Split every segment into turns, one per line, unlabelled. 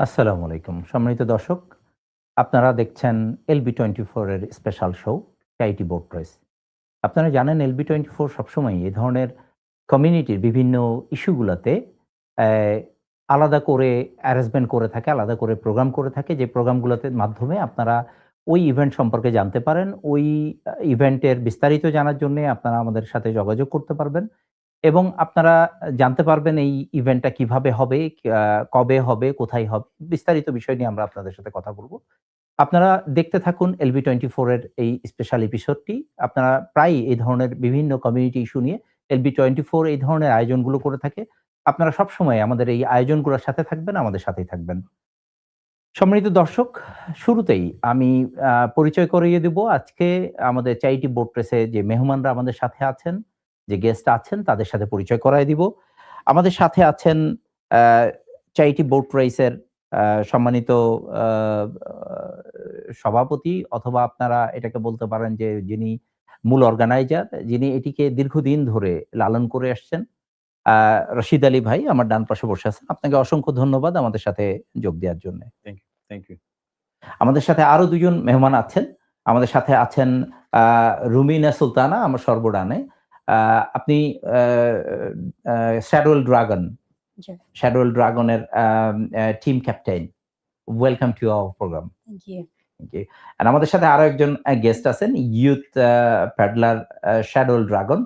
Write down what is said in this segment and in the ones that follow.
আসসালামু আলাইকুম সম্মানিত দর্শক, আপনারা দেখছেন LB24 এর স্পেশাল শো চাইটি বোট রেস। আপনারা জানেন LB24 সবসময় এই ধরনের কমিউনিটির বিভিন্ন ইস্যুগুলোতে আলাদা করে অ্যারেঞ্জমেন্ট করে থাকে, আলাদা করে প্রোগ্রাম করে থাকে, যে প্রোগ্রামগুলোতে মাধ্যমে আপনারা ওই ইভেন্ট সম্পর্কে জানতে পারেন। ওই ইভেন্টের বিস্তারিত জানার জন্যে আপনারা আমাদের সাথে যোগাযোগ করতে পারবেন এবং আপনারা জানতে পারবেন এই ইভেন্টটা কিভাবে হবে, কবে হবে, কোথায় হবে, বিস্তারিত বিষয় নিয়ে আমরা আপনাদের সাথে কথা বলব। আপনারা দেখতে থাকুন LB24 এর এই স্পেশাল এপিসোডটি। আপনারা প্রায়ই এই ধরনের বিভিন্ন কমিউনিটি ইস্যু নিয়ে LB24 এই ধরনের আয়োজনগুলো করে থাকে। আপনারা সবসময় আমাদের এই আয়োজনগুলোর সাথে থাকবেন, আমাদের সাথেই থাকবেন। সম্মানিত দর্শক, শুরুতেই আমি পরিচয় করিয়ে দেব আজকে আমাদের চাইটি বোট রেসে যে মেহমানরা আমাদের সাথে আছেন, যে গেস্ট আছেন তাদের সাথে পরিচয় করায় দিব। আমাদের সাথে আছেন আ চাইটি বোট রেসের সম্মানিত আ সভাপতি, অথবা আপনারা এটাকে বলতে পারেন যে যিনি মূল অর্গানাইজার, যিনি এটিকে দীর্ঘদিন ধরে লালন করে আসছেন। আ রশিদ আলী ভাই আমার ডান পাশে বসে আছেন। আপনাকে অসংখ্য ধন্যবাদ আমাদের সাথে যোগ দেওয়ার জন্যে।
Thank you.
আমাদের সাথে আরো ২ জন মেহমান আছেন। আমাদের সাথে আছেন আ রুমিনা সুলতানা আমার সর্বডানে। আপনি আ আ শ্যাডওয়েল ড্রাগন,
জি।
শ্যাডওয়েল ড্রাগনের team captain. Welcome to our programme.
Thank you.
Thank you. আর আমাদের সাথে আরো একজন গেস্ট আছেন, youth paddler Shadwell Dragon,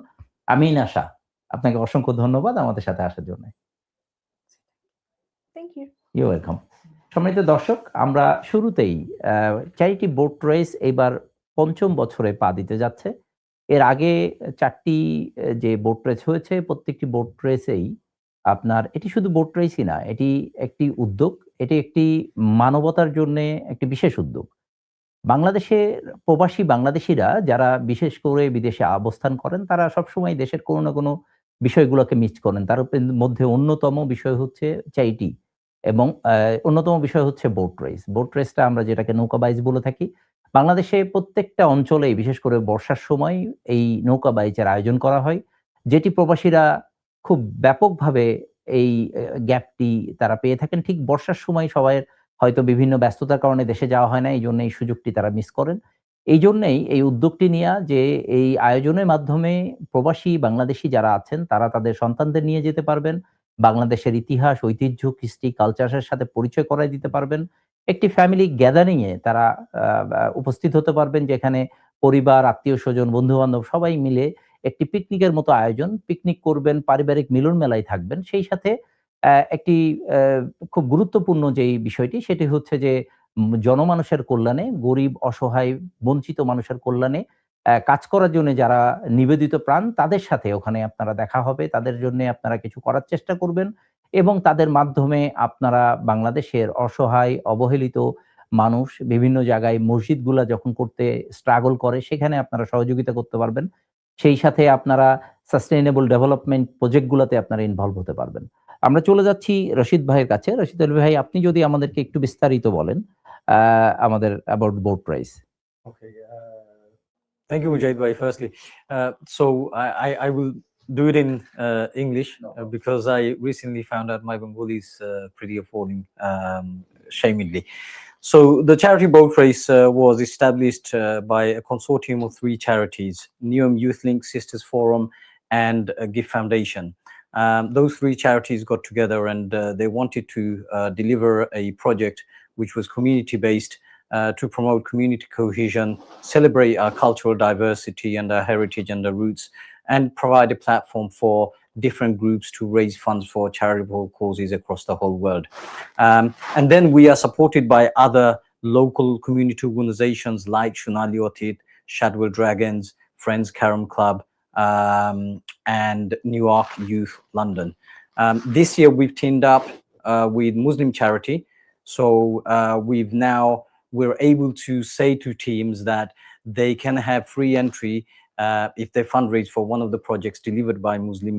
Amina Shah. আপনাকে অসংখ্য ধন্যবাদ আমাদের সাথে আসার জন্য।
Thank you.
You welcome. সম্মানিত দর্শক, আমরা শুরুতেই চ্যারিটি বোট রেস এবার ৫ম বছরে পা দিতে যাচ্ছে। এর আগে ৪টি যে বোট রেস হয়েছে, প্রত্যেকটি বোট রেসেই আপনার এটি শুধু বোট রেসই না, এটি একটি উদ্যোগ, এটি একটি মানবতার জন্যে একটি বিশেষ উদ্যোগ। বাংলাদেশের প্রবাসী বাংলাদেশীরা যারা বিশেষ করে বিদেশে অবস্থান করেন, তারা সবসময় দেশের কোনো না কোনো বিষয়গুলোকে মিস করেন। তার মধ্যে অন্যতম বিষয় হচ্ছে চ্যারিটি এবং অন্যতম বিষয় হচ্ছে বোট রেস। বোট রেসটা আমরা যেটাকে নৌকা বাইচ বলে থাকি। বাংলাদেশে প্রত্যেকটা অঞ্চলেই বিশেষ করে বর্ষার সময় এই নৌকা বাইচের আয়োজন করা হয়। যেটি প্রবাসীরা খুব ব্যাপকভাবে এই গ্যাপটি তারা পেয়ে থাকেন। ঠিক বর্ষার সময় সবাই হয়তো বিভিন্ন ব্যস্ততার কারণে দেশে যাওয়া হয় না। এইজন্য এই সুযোগটি তারা মিস করেন। এইজন্যেই এই উদ্যোগটি নেয়া যে এই আয়োজনের মাধ্যমে প্রবাসী বাংলাদেশী যারা আছেন তারা তাদের সন্তানদের নিয়ে যেতে পারবেন। বাংলাদেশের ইতিহাস, ঐতিহ্য, কৃষ্টি, কালচারের সাথে পরিচয় করায় দিতে পারবেন। একটি ফ্যামিলি গ্যাদারিং এ তারা উপস্থিত হতে পারবেন, যেখানে পরিবার, আত্মীয়স্বজন, বন্ধু-বান্ধব সবাই মিলে একটি পিকনিকের মতো আয়োজন। পিকনিক করবেন, পারিবারিক মিলন মেলায় থাকবেন। সেই সাথে একটি খুব গুরুত্বপূর্ণ যেই বিষয়টি সেটি হচ্ছে যে জনমানুষের কল্যাণে, গরিব, অসহায়, বঞ্চিত মানুষের কল্যাণে কাজ করার জন্য যারা নিবেদিত প্রাণ, তাদের সাথে ওখানে আপনারা দেখা হবে। তাদের জন্যে আপনারা কিছু করার চেষ্টা করবেন এবং তাদের মাধ্যমে আপনারা বাংলাদেশের অসহায়, অবহেলিত মানুষ বিভিন্ন জায়গায় মসজিদগুলা যখন করতে স্ট্রাগল করে, সেখানে আপনারা সহযোগিতা করতে পারবেন। সেই সাথে আপনারা সাস্টেইনেবল ডেভেলপমেন্ট প্রজেক্ট গুলাতে আপনারা ইনভলভ হতে পারবেন। আমরা চলে যাচ্ছি রশিদ ভাইয়ের কাছে। রশিদ আলী ভাই, আপনি যদি আমাদেরকে একটু বিস্তারিত বলেন আমাদের about boat race.
Okay. Thank you, Mujahid bhai, firstly. So I will do it in English because I recently found out my Bengali is pretty appalling, shamedly. So the charity boat race was established by a consortium of 3 charities: Neom Youth Link, Sisters Forum, and Gift Foundation. Those 3 charities got together and they wanted to deliver a project which was community-based to promote community cohesion, celebrate our cultural diversity and our heritage and our roots, and provide a platform for different groups to raise funds for charitable causes across the whole world. And then we are supported by other local community organizations like Sonali, Othith, Shadwell Dragons, Friends Karim Club, and Newark Youth London. This year we've teamed up with Muslim charity. So we're able to say to teams that they can have free entry if they fundraise for one of the projects delivered by Muslim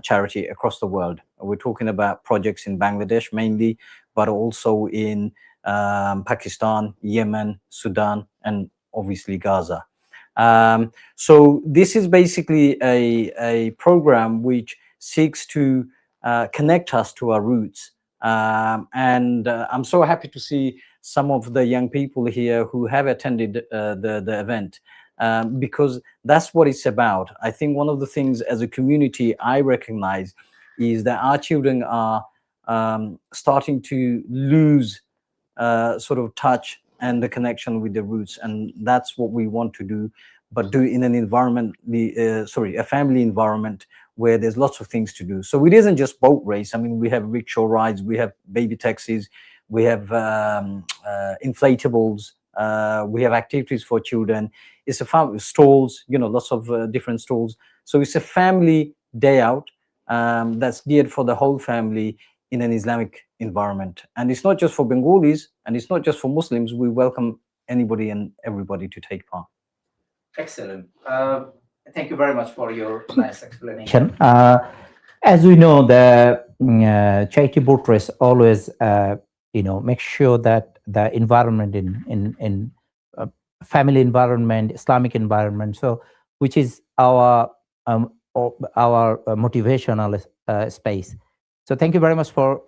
charity across the world. We're talking about projects in Bangladesh mainly, but also in Pakistan, Yemen, Sudan, and obviously Gaza. So this is basically a program which seeks to connect us to our roots And I'm so happy to see some of the young people here who have attended the event, because that's what it's about. I think one of the things as a community I recognize is that our children are starting to lose sort of touch and the connection with the roots, and that's what we want to do, but do in an environment, a family environment where there's lots of things to do. So it isn't just boat race. I mean, we have rickshaw rides, we have baby taxis, we have inflatables, we have activities for children. It's a family stalls, you know, lots of different stalls. So it's a family day out that's geared for the whole family in an Islamic environment. And it's not just for Bengalis, and it's not just for Muslims. We welcome anybody and everybody to take part.
Excellent. Thank you very much for your nice explanation. As we know, the charity boat race always, make sure that the environment in family environment, Islamic environment, so which is our motivational space. So thank you very much for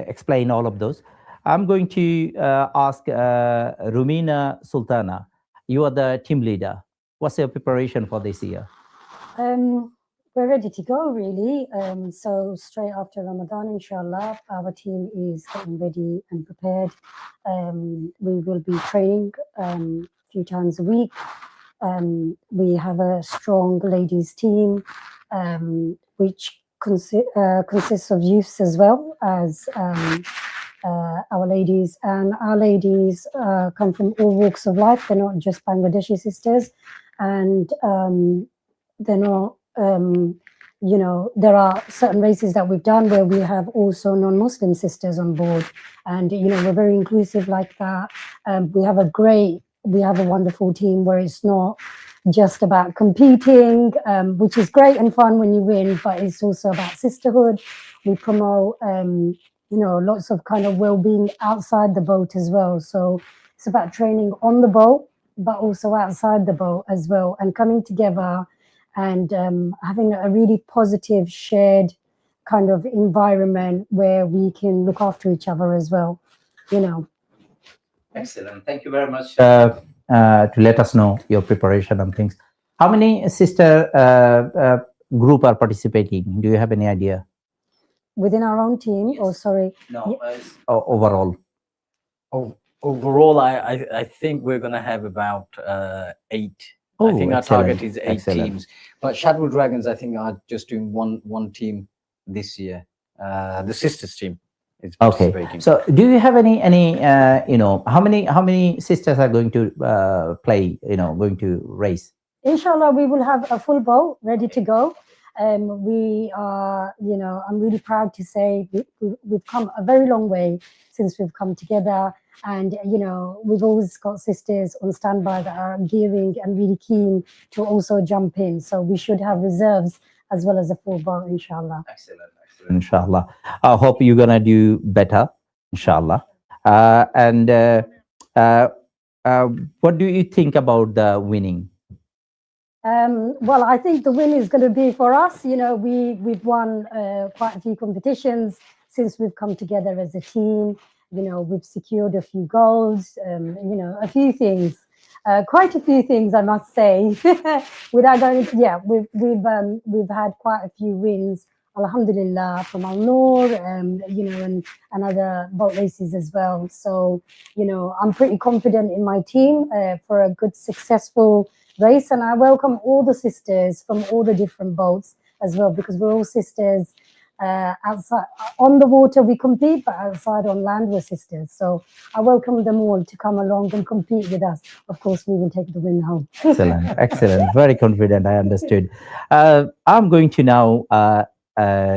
explaining all of those. I'm going to ask Rumina Sultana. You are the team leader. What's your preparation for this year?
We're ready to go, really. So straight after Ramadan, inshallah, our team is getting ready and prepared. We will be training a few times a week. We have a strong ladies team, which consists of youths as well as our ladies. And our ladies come from all walks of life. They're not just Bangladeshi sisters. And they're not, there are certain races that we've done where we have also non-Muslim sisters on board. And, we're very inclusive like that. We have a wonderful team where it's not just about competing, which is great and fun when you win, but it's also about sisterhood. We promote, lots of kind of well-being outside the boat as well. So it's about training on the boat, but also outside the boat as well, and coming together and having a really positive, shared kind of environment where we can look after each other as well,
Excellent. Thank you very much to let us know your preparation and things. How many sister group are participating? Do you have any idea?
Within our own team?
Yes.
Or sorry?
No, overall.
Overall, I think we're going to have about 8. I think our target is 8 teams. But Shadwell Dragons, I think, are just doing one team this year. The sisters team is participating.
Okay. So, do you have any how many sisters are going to play? Going to race?
Inshallah, we will have a full boat ready to go. We are, I'm really proud to say we've come a very long way since we've come together. And, we've always got sisters on standby that are gearing and really keen to also jump in. So we should have reserves as well as a full boat, inshallah.
Excellent. Inshallah. I hope you're going to do better, inshallah. And what do you think about the winning?
Well, I think the win is going to be for us. We've won quite a few competitions since we've come together as a team. We've secured a few goals, a few things, quite a few things, I must say. Without going into, we've had quite a few wins, alhamdulillah, from Al Noor, and other boat races as well. So, I'm pretty confident in my team for a good, successful race. And I welcome all the sisters from all the different boats as well, because we're all sisters. Outside on the water we compete, but outside on land we're sisters. So I welcome them all to come along and compete with us. Of course, we will take the win home.
Excellent. Very confident. I understood. I'm going to now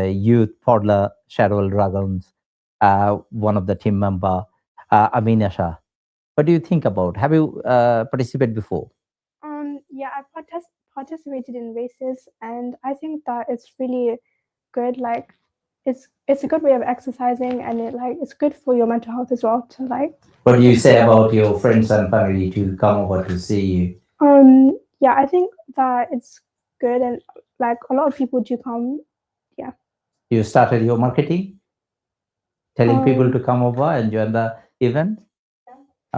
youth paddler Shadwell Dragons, one of the team member, Amina Shah. What do you think about? Have you participated before?
Yeah, I participated in races, and I think that it's really good. Like, it's a good way of exercising, and it's good for your mental health as well. To
What do you say about your friends and family to come over to see you?
Yeah, I think that it's good, and a lot of people do come. Yeah.
You started your marketing? telling people
Um,
to come over and join the event?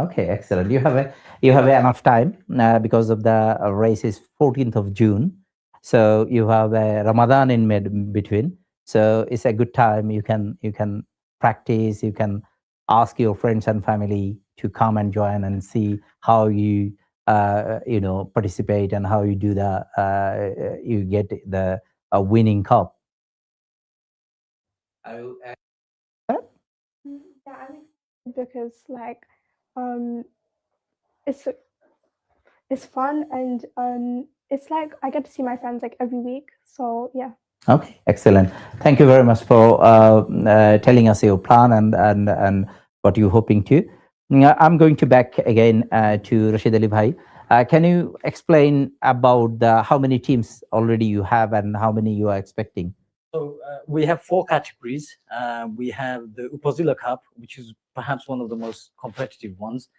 Okay, excellent. You have enough time because of the race is 14th of June, so you have Ramadan in between. So it's a good time. You can practice. You can ask your friends and family to come and join and see how you participate and how you do the you get the winning cup. I will add that.
yeah, I'm excited because like um, it's it's fun and it's like I get to see my friends like every week. So yeah.
Okay, excellent. Thank you very much for telling us your plan and what you're hoping to. I'm going to back again to Rashid Ali Bhai. Can you explain about how many teams already you have and how many you are expecting?
So we have 4 categories. We have the Upazila Cup, which is perhaps one of the most competitive ones,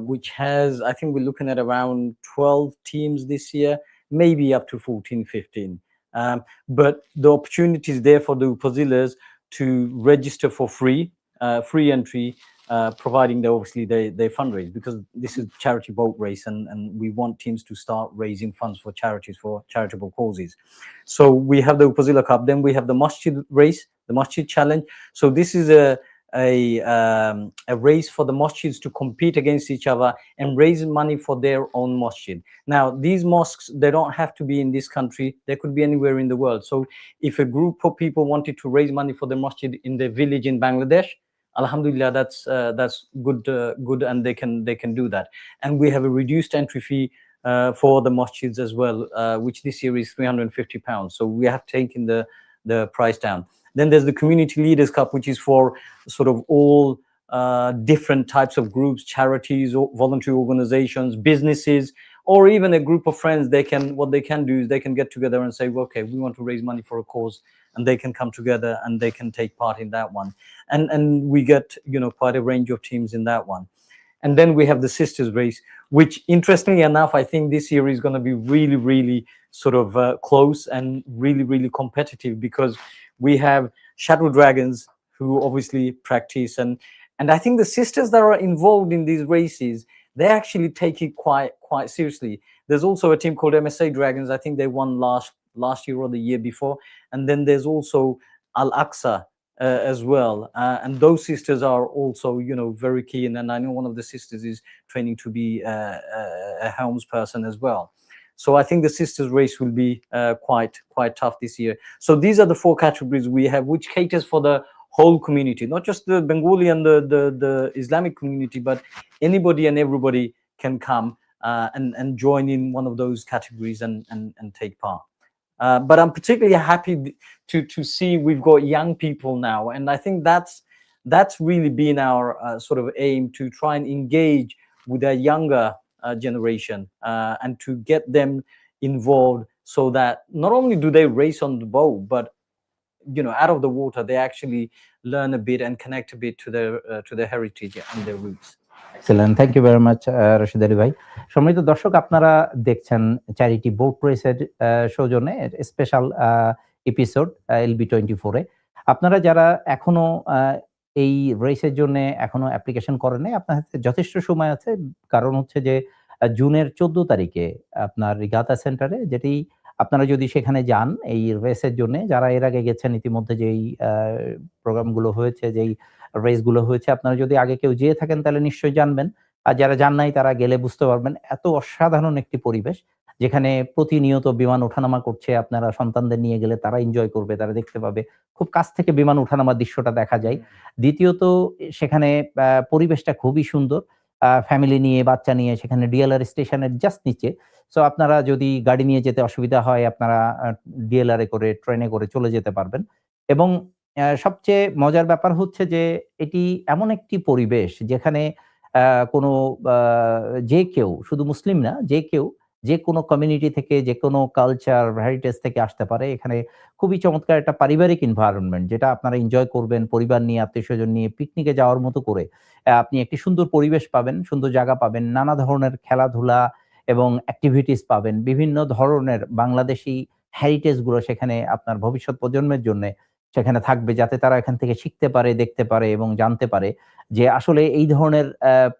which has, I think we're looking at around 12 teams this year, maybe up to 14, 15. But the opportunity is there for the Upazilas to register for free entry, providing they fundraise, because this is charity boat race and we want teams to start raising funds for charities, for charitable causes. So we have the Upazila Cup, then we have the Masjid race, the Masjid challenge. So this is a race for the masjids to compete against each other and raise money for their own masjid. Now, these mosques, they don't have to be in this country. They could be anywhere in the world. So if a group of people wanted to raise money for the masjid in their village in Bangladesh, Alhamdulillah, that's good, and they can do that. And we have a reduced entry fee for the masjids as well, which this year is £350. So we have taken the price down. Then there's the Community Leaders Cup, which is for sort of all different types of groups, charities, or voluntary organizations, businesses, or even a group of friends. What they can do is they can get together and say, well, okay, we want to raise money for a cause, and they can come together and they can take part in that one. And we get quite a range of teams in that one. And then we have the sisters race, which interestingly enough, I think this year is going to be really, really sort of close and really, really competitive, because we have Shadwell Dragons, who obviously practice, and I think the sisters that are involved in these races, they actually take it quite seriously. There's also a team called MSA Dragons. I think they won last year or the year before. And then there's also Al Aqsa as well, and those sisters are also very keen, and I know one of the sisters is training to be a helms person as well. So I think the sisters race will be quite tough this year. So these are the 4 categories we have, which caters for the whole community, not just the Bengali and the Islamic community, but anybody and everybody can come and join in one of those categories and take part. But I'm particularly happy to see we've got young people now, and I think that's really been our sort of aim, to try and engage with a younger generation and to get them involved, so that not only do they race on the boat, but out of the water they actually learn a bit and connect a bit to their heritage and their roots.
Excellent. Thank you very much, Rashid Ali ভাই। সম্মানিত দর্শক, আপনারা দেখছেন charity boat রেসের সৌজন্যে special episode LB24 এ। আপনারা যারা এখনো এই রেসের জন্য এখনো অ্যাপ্লিকেশন করেন নাই, আপনার হাতে যথেষ্ট সময় আছে। কারণ হচ্ছে যে জুনের 14 তারিখে আপনার রিগাতা সেন্টারে, যেটি আপনারা যদি সেখানে যান এই রেসের জন্য, যারা এর আগে গেছেন ইতিমধ্যে যেই প্রোগ্রামগুলো হয়েছে, যেই রেসগুলো হয়েছে, আপনারা যদি আগে কেউ যেয়ে থাকেন তাহলে নিশ্চয়ই জানবেন, আর যারা যান নাই তারা গেলে বুঝতে পারবেন। এত অসাধারণ একটি পরিবেশ, যেখানে প্রতিনিয়ত বিমান ওঠানামা করছে। আপনারা সন্তানদের নিয়ে গেলে তারা এনজয় করবে, তারা দেখতে পাবে, খুব কাছ থেকে বিমান ওঠানামার দৃশ্যটা দেখা যায়। দ্বিতীয়ত সেখানে পরিবেশটা খুবই সুন্দর, ফ্যামিলি নিয়ে, বাচ্চা নিয়ে, সেখানে ডিএলআর স্টেশনের জাস্ট নিচে। সো আপনারা যদি গাড়ি নিয়ে যেতে অসুবিধা হয়, আপনারা ডিএলআর এ করে, ট্রেনে করে চলে যেতে পারবেন। এবং সবচেয়ে মজার ব্যাপার হচ্ছে যে এটি এমন একটি পরিবেশ যেখানে কোনো যে কেউ, শুধু মুসলিম না, যে কেউ যে কোনো কমিউনিটি থেকে, যে কোনো কালচার হেরিটেজ থেকে আসতে পারে। এখানে খুবই চমৎকার একটা পারিবারিক এনভায়রনমেন্ট, যেটা আপনারা এনজয় করবেন পরিবার নিয়ে, আত্মীয়স্বজন নিয়ে পিকনিকে যাওয়ার মতো করে। আপনি একটি সুন্দর পরিবেশ পাবেন, সুন্দর জায়গা পাবেন, নানা ধরনের খেলাধুলা এবং অ্যাক্টিভিটিস পাবেন। বিভিন্ন ধরনের বাংলাদেশি হেরিটেজ গুলো সেখানে আপনার ভবিষ্যৎ প্রজন্মের জন্য সেখানে থাকবে, যাতে তারা এখান থেকে শিখতে পারে, দেখতে পারে এবং জানতে পারে যে আসলে এই ধরনের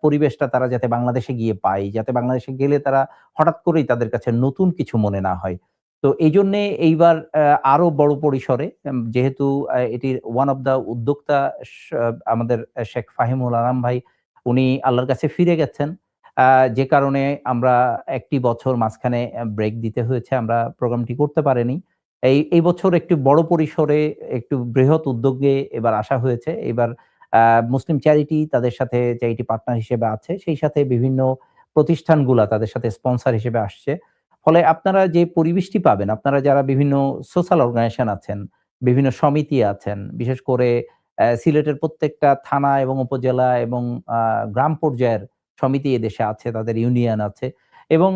পরিবেশটা তারা যাতে বাংলাদেশে গিয়ে পায়, যাতে বাংলাদেশে গেলে তারা হঠাৎ করেই তাদের কাছে নতুন কিছু মনে না হয়। তো এইজন্যে এইবার আরো বড় পরিসরে যেহেতু এটির ওয়ান অফ দ্য উদ্যোক্তা আমাদের শেখ ফাহিমুল আলম ভাই, উনি আল্লাহর কাছে ফিরে গেছেন। যে কারণে আমরা একটি বছর মাঝখানে ব্রেক দিতে হয়েছে। আমরা প্রোগ্রামটি করতে পারিনি। এই বছর একটু বড় পরিসরে একটু বৃহৎ উদ্যোগে এবার আসা হয়েছে। এবার আ মুসলিম চ্যারিটি তাদের সাথে চ্যারিটি পার্টনার হিসেবে আছে। সেই সাথে বিভিন্ন প্রতিষ্ঠানগুলা তাদের সাথে স্পন্সর হিসেবে আসছে। ফলে আপনারা যে পরিবেশটি পাবেন, আপনারা যারা বিভিন্ন সোশ্যাল অর্গানাইজেশন আছেন, বিভিন্ন সমিতি আছেন, বিশেষ করে সিলেটের প্রত্যেকটা থানা এবং উপজেলা এবং আ গ্রাম পর্যায়ের সমিতি এদেশে আছে, তাদের ইউনিয়ন আছে এবং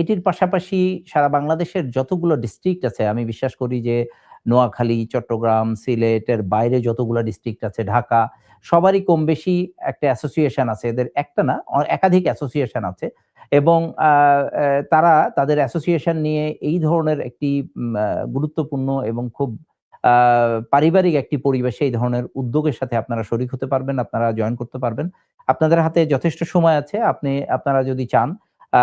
এটির পাশাপাশি সারা বাংলাদেশের যতগুলো ডিস্ট্রিক্ট আছে, আমি বিশ্বাস করি যে নোয়াখালী, চট্টগ্রাম, সিলেটের বাইরে যতগুলো ডিস্ট্রিক্ট আছে, ঢাকা, সবারই কমবেশি একটা অ্যাসোসিয়েশন আছে। এদের একটা না, একাধিক অ্যাসোসিয়েশন আছে এবং আ অ্যা তারা তাদের অ্যাসোসিয়েশন নিয়ে এই ধরনের একটি গুরুত্বপূর্ণ এবং খুব আ পারিবারিক একটি পরিবেশে এই ধরনের উদ্যোগের সাথে আপনারা শরিক হতে পারবেন, আপনারা জয়েন করতে পারবেন। আপনাদের হাতে যথেষ্ট সময় আছে। আপনারা যদি চান আ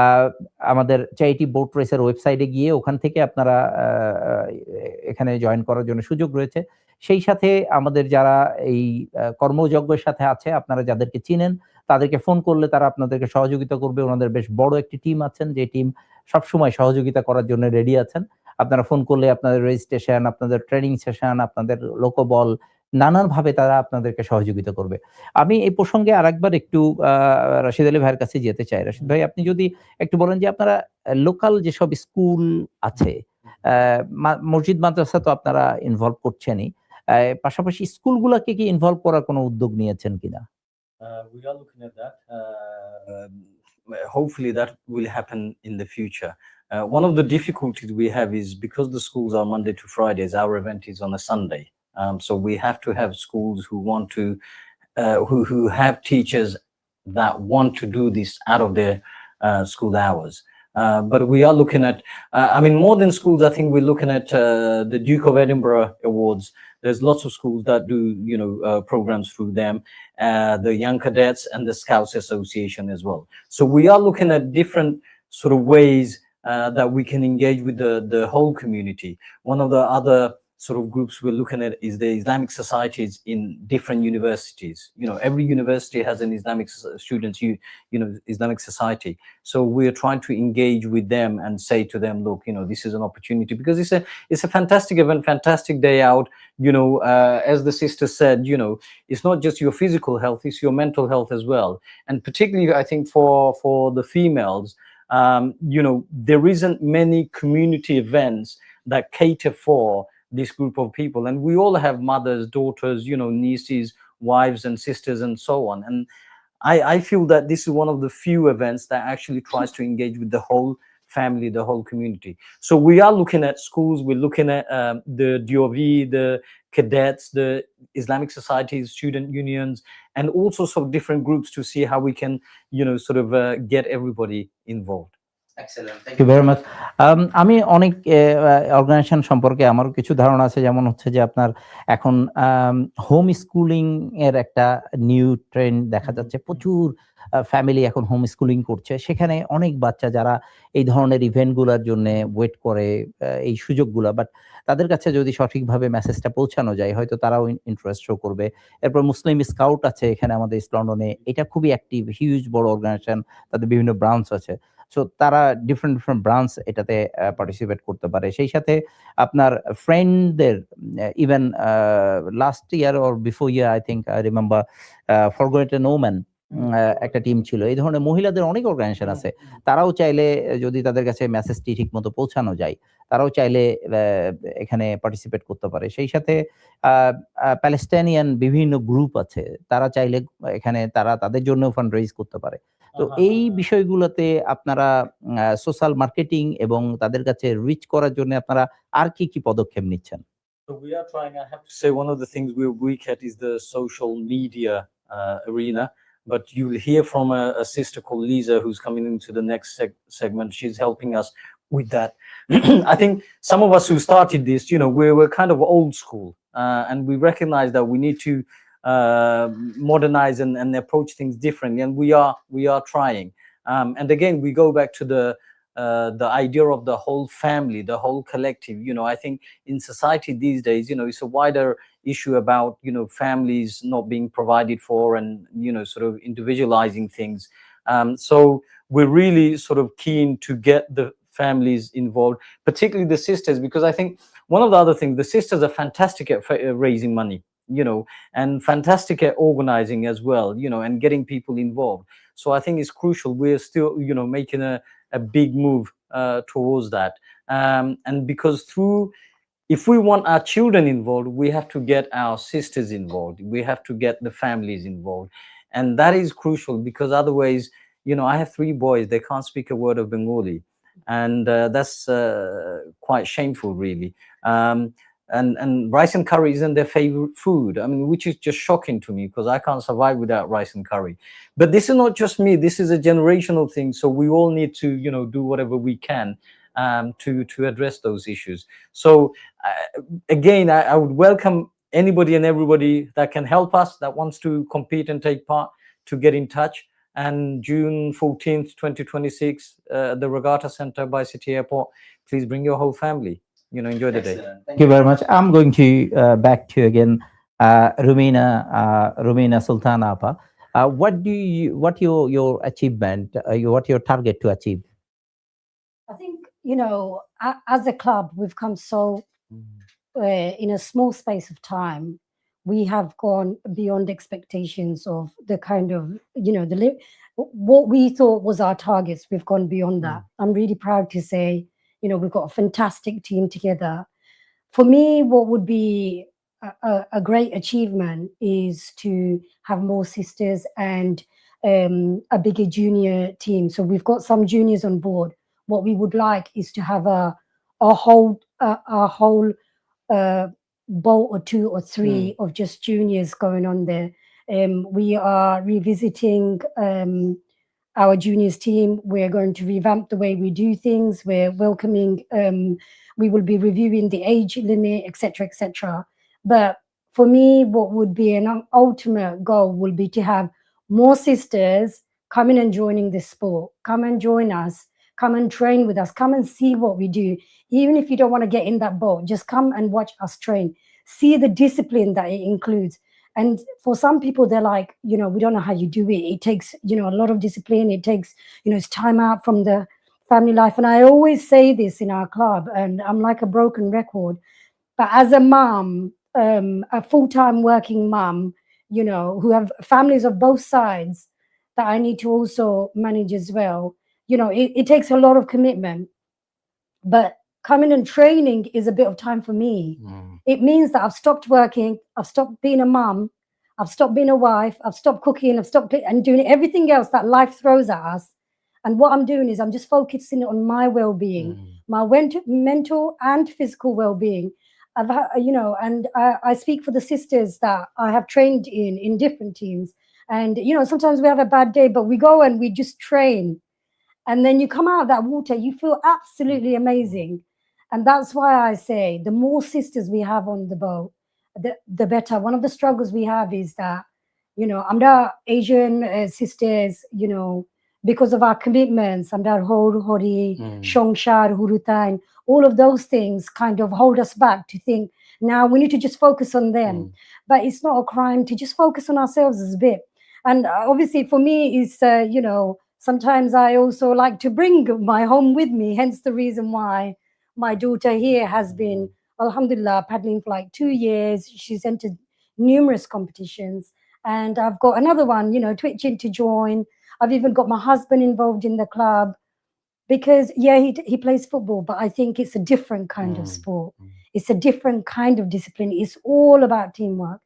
আমাদের চ্যারিটি বোট রেসের ওয়েবসাইটে গিয়ে ওখান থেকে আপনারা এখানে জয়েন করার জন্য সুযোগ রয়েছে। সেই সাথে আমাদের যারা এই কর্মযজ্ঞের সাথে আছে, আপনারা যাদেরকে চিনেন তাদেরকে ফোন করলে তারা আপনাদেরকে সহযোগিতা করবে। ওনাদের বেশ বড় একটি টিম আছেন, যে টিম সবসময় সহযোগিতা করার জন্য রেডি আছেন। আপনারা ফোন করলে আপনাদের রেজিস্ট্রেশন, আপনাদের ট্রেনিং সেশন, আপনাদের লোকবল নানানভাবে তারা আপনাদেরকে সহযোগিতা করবে। আমি এই প্রসঙ্গে আরেকবার একটু রাশিদ আলী ভাইয়ের কাছে যেতে চাই। রাশিদ ভাই, আপনি যদি একটু বলেন যে আপনারা লোকাল যেসব স্কুল আছে, আ মসজিদ মাদ্রাসা তো আপনারা ইনভলভ করছেনই। পাশাপাশি স্কুলগুলাকে কি ইনভলভ করার কোনো উদ্যোগ নিয়েছেন কিনা?
We are looking at that. Hopefully, that will happen in the future. One of the difficulties we have is because the schools are Monday to Fridays, our event is on a Sunday. So we have to have schools who want to, who have teachers that want to do this out of their school hours. But we are looking at, I mean, more than schools, I think we're looking at the Duke of Edinburgh Awards. There's lots of schools that do, programs through them, the Young Cadets and the Scouts Association as well. So we are looking at different sort of ways that we can engage with the whole community. One of the other sort of groups we're looking at is the Islamic societies in different universities. Every university has an Islamic students, Islamic society. So we're trying to engage with them and say to them, look, this is an opportunity, because it's a fantastic event, fantastic day out. As the sister said, it's not just your physical health, it's your mental health as well. And particularly, I think for the females, there isn't many community events that cater for this group of people, and we all have mothers, daughters, nieces, wives and sisters and so on. And I feel that this is one of the few events that actually tries to engage with the whole family, the whole community. So we are looking at schools, we're looking at the DOV, the cadets, the Islamic societies, student unions, and all sorts of different groups to see how we can, get everybody involved.
Thank you very much. আমি অনেক organisation সম্পর্কে আমারও কিছু ধারণা আছে। যেমন হচ্ছে যে আপনার এখন হোম স্কুলিং এর একটা নিউ ট্রেন্ড দেখা যাচ্ছে। প্রচুর ফ্যামিলি এখন হোম স্কুলিং করছে। সেখানে অনেক বাচ্চা যারা এই ধরনের ইভেন্টগুলোর জন্যে ওয়েট করে এই সুযোগগুলা, বাট তাদের কাছে যদি সঠিকভাবে মেসেজটা পৌঁছানো যায়, হয়তো তারাও ইন্টারেস্ট শো করবে। এরপর মুসলিম স্কাউট আছে এখানে আমাদের ইস্ট লন্ডনে। এটা খুবই অ্যাক্টিভ, হিউজ বড় অর্গানাইজেশন। তাদের বিভিন্ন ব্রাঞ্চ আছে। সো তারা ডিফারেন্ট ব্রাঞ্চ এটাতে পার্টিসিপেট করতে পারে। সেই সাথে আপনার ফ্রেন্ডদের even last year or before year I think I remember forgotten woman একটা টিম ছিল। এই ধরনের মহিলাদের অনেক অর্গানাইজেশন আছে। তারাও চাইলে, যদি তাদের কাছে মেসেজটি ঠিকমতো পৌঁছানো যায়, তারাও চাইলে এখানে পার্টিসিপেট করতে পারে। সেই সাথে প্যালেস্টাইনিয়ান বিভিন্ন গ্রুপ আছে। তারা চাইলে এখানে তাদের জন্যও ফান্ড রেইজ করতে পারে। তো এই বিষয়গুলোতে আপনারা সোশ্যাল মার্কেটিং এবং তাদের কাছে রিচ করার জন্য আপনারা আর কি পদক্ষেপ নিচ্ছেন?
So we are trying, I have to say, one of the things we're weak at is the social media arena. But you'll hear from a sister called Liza, who's coming into the next segment. She's helping us with that. I think some of us who started this, we're kind of old school, and we recognize that we need to modernize and approach things differently, and we are trying. And again, we go back to the idea of the whole family, the whole collective. I think in society these days, it's a wider issue about families not being provided for, and sort of individualizing things. So we're really sort of keen to get the families involved, particularly the sisters, because I think one of the other things, the sisters are fantastic at raising money, and fantastic at organizing as well, and getting people involved. So I think it's crucial. We're still, making a big move towards that. And because if we want our children involved, we have to get our sisters involved. We have to get the families involved. And that is crucial, because otherwise, I have 3 boys, they can't speak a word of Bengali. And that's quite shameful, really. And rice and curry isn't their favorite food. I mean, which is just shocking to me, because I can't survive without rice and curry. But this is not just me. This is a generational thing. So we all need to, do whatever we can to address those issues. So again, I would welcome anybody and everybody that can help us, that wants to compete and take part, to get in touch. And June 14th, 2026, the Regatta Center by City Airport. Please bring your whole family. Enjoy the day.
Thank you very much. I'm going to back to again Rumina Sultana Apa. What your achievement? What your target to achieve?
I think, as a club, we've come so in a small space of time. We have gone beyond expectations of the kind of, what we thought was our targets. We've gone beyond that. I'm really proud to say, we've got a fantastic team together. For me, what would be a great achievement is to have more sisters and a bigger junior team. So we've got some juniors on board. What we would like is to have a whole boat or 2 or 3 of just juniors going on there. We are revisiting our juniors team. We're going to revamp the way we do things. We're welcoming, we will be reviewing the age limit, etc., etc. But for me, what would be an ultimate goal will be to have more sisters coming and joining this sport. Come and join us. Come and train with us. Come and see what we do. Even if you don't want to get in that boat, just come and watch us train. See the discipline that it includes. And for some people, they're like, we don't know how you do it. It takes, a lot of discipline. It takes, it's time out from the family life. And I always say this in our club, and I'm like a broken record. But as a mom, a full-time working mom, who have families of both sides that I need to also manage as well, it takes a lot of commitment. But coming and training is a bit of time for me. It means that I've stopped working, I've stopped being a mum, I've stopped being a wife, I've stopped cooking, I've stopped and doing everything else that life throws at us. And what I'm doing is I'm just focusing on my well-being, my mental and physical well-being. I've had, and I speak for the sisters that I have trained in different teams. And, sometimes we have a bad day, but we go and we just train. And then you come out of that water, you feel absolutely amazing. And that's why I say the more sisters we have on the boat, the better. One of the struggles we have is that, under Asian sisters, because of our commitments, under Hori, Shongshar, Hurutain, all of those things kind of hold us back to think, now we need to just focus on them. But it's not a crime to just focus on ourselves as a bit. And obviously for me, it's, sometimes I also like to bring my home with me, hence the reason why my daughter here has been, alhamdulillah, paddling for like 2 years. She's entered numerous competitions. And I've got another one, twitching to join. I've even got my husband involved in the club because, yeah, he plays football, but I think it's a different kind of sport. It's a different kind of discipline. It's all about teamwork.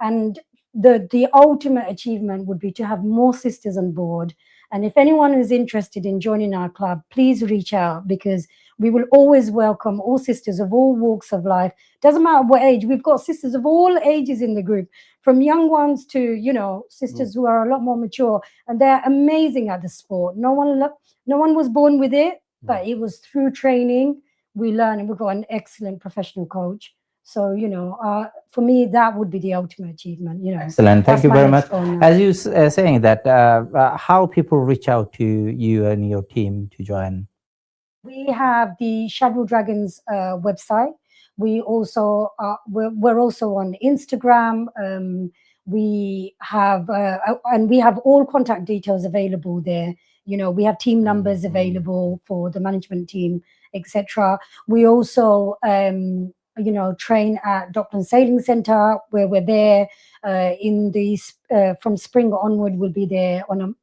And the ultimate achievement would be to have more sisters on board. And if anyone is interested in joining our club, please reach out, because we will always welcome all sisters of all walks of life. Doesn't matter what age. We've got sisters of all ages in the group, from young ones to, sisters who are a lot more mature, and they're amazing at the sport. No one was born with it. but it was through training we learned, and we got an excellent professional coach. So, for me, that would be the ultimate achievement.
Excellent. Thank
That's
you
my
very
next
much.
goal now.
As you saying that, how people reach out to you and your team to join?
We have the Shadwell Dragons website. We also we're also on Instagram. We have and we have all contact details available there. We have team numbers available for the management team, etc. We also train at Dockland Sailing Centre, where we're there in the from spring onward. We'll be there on a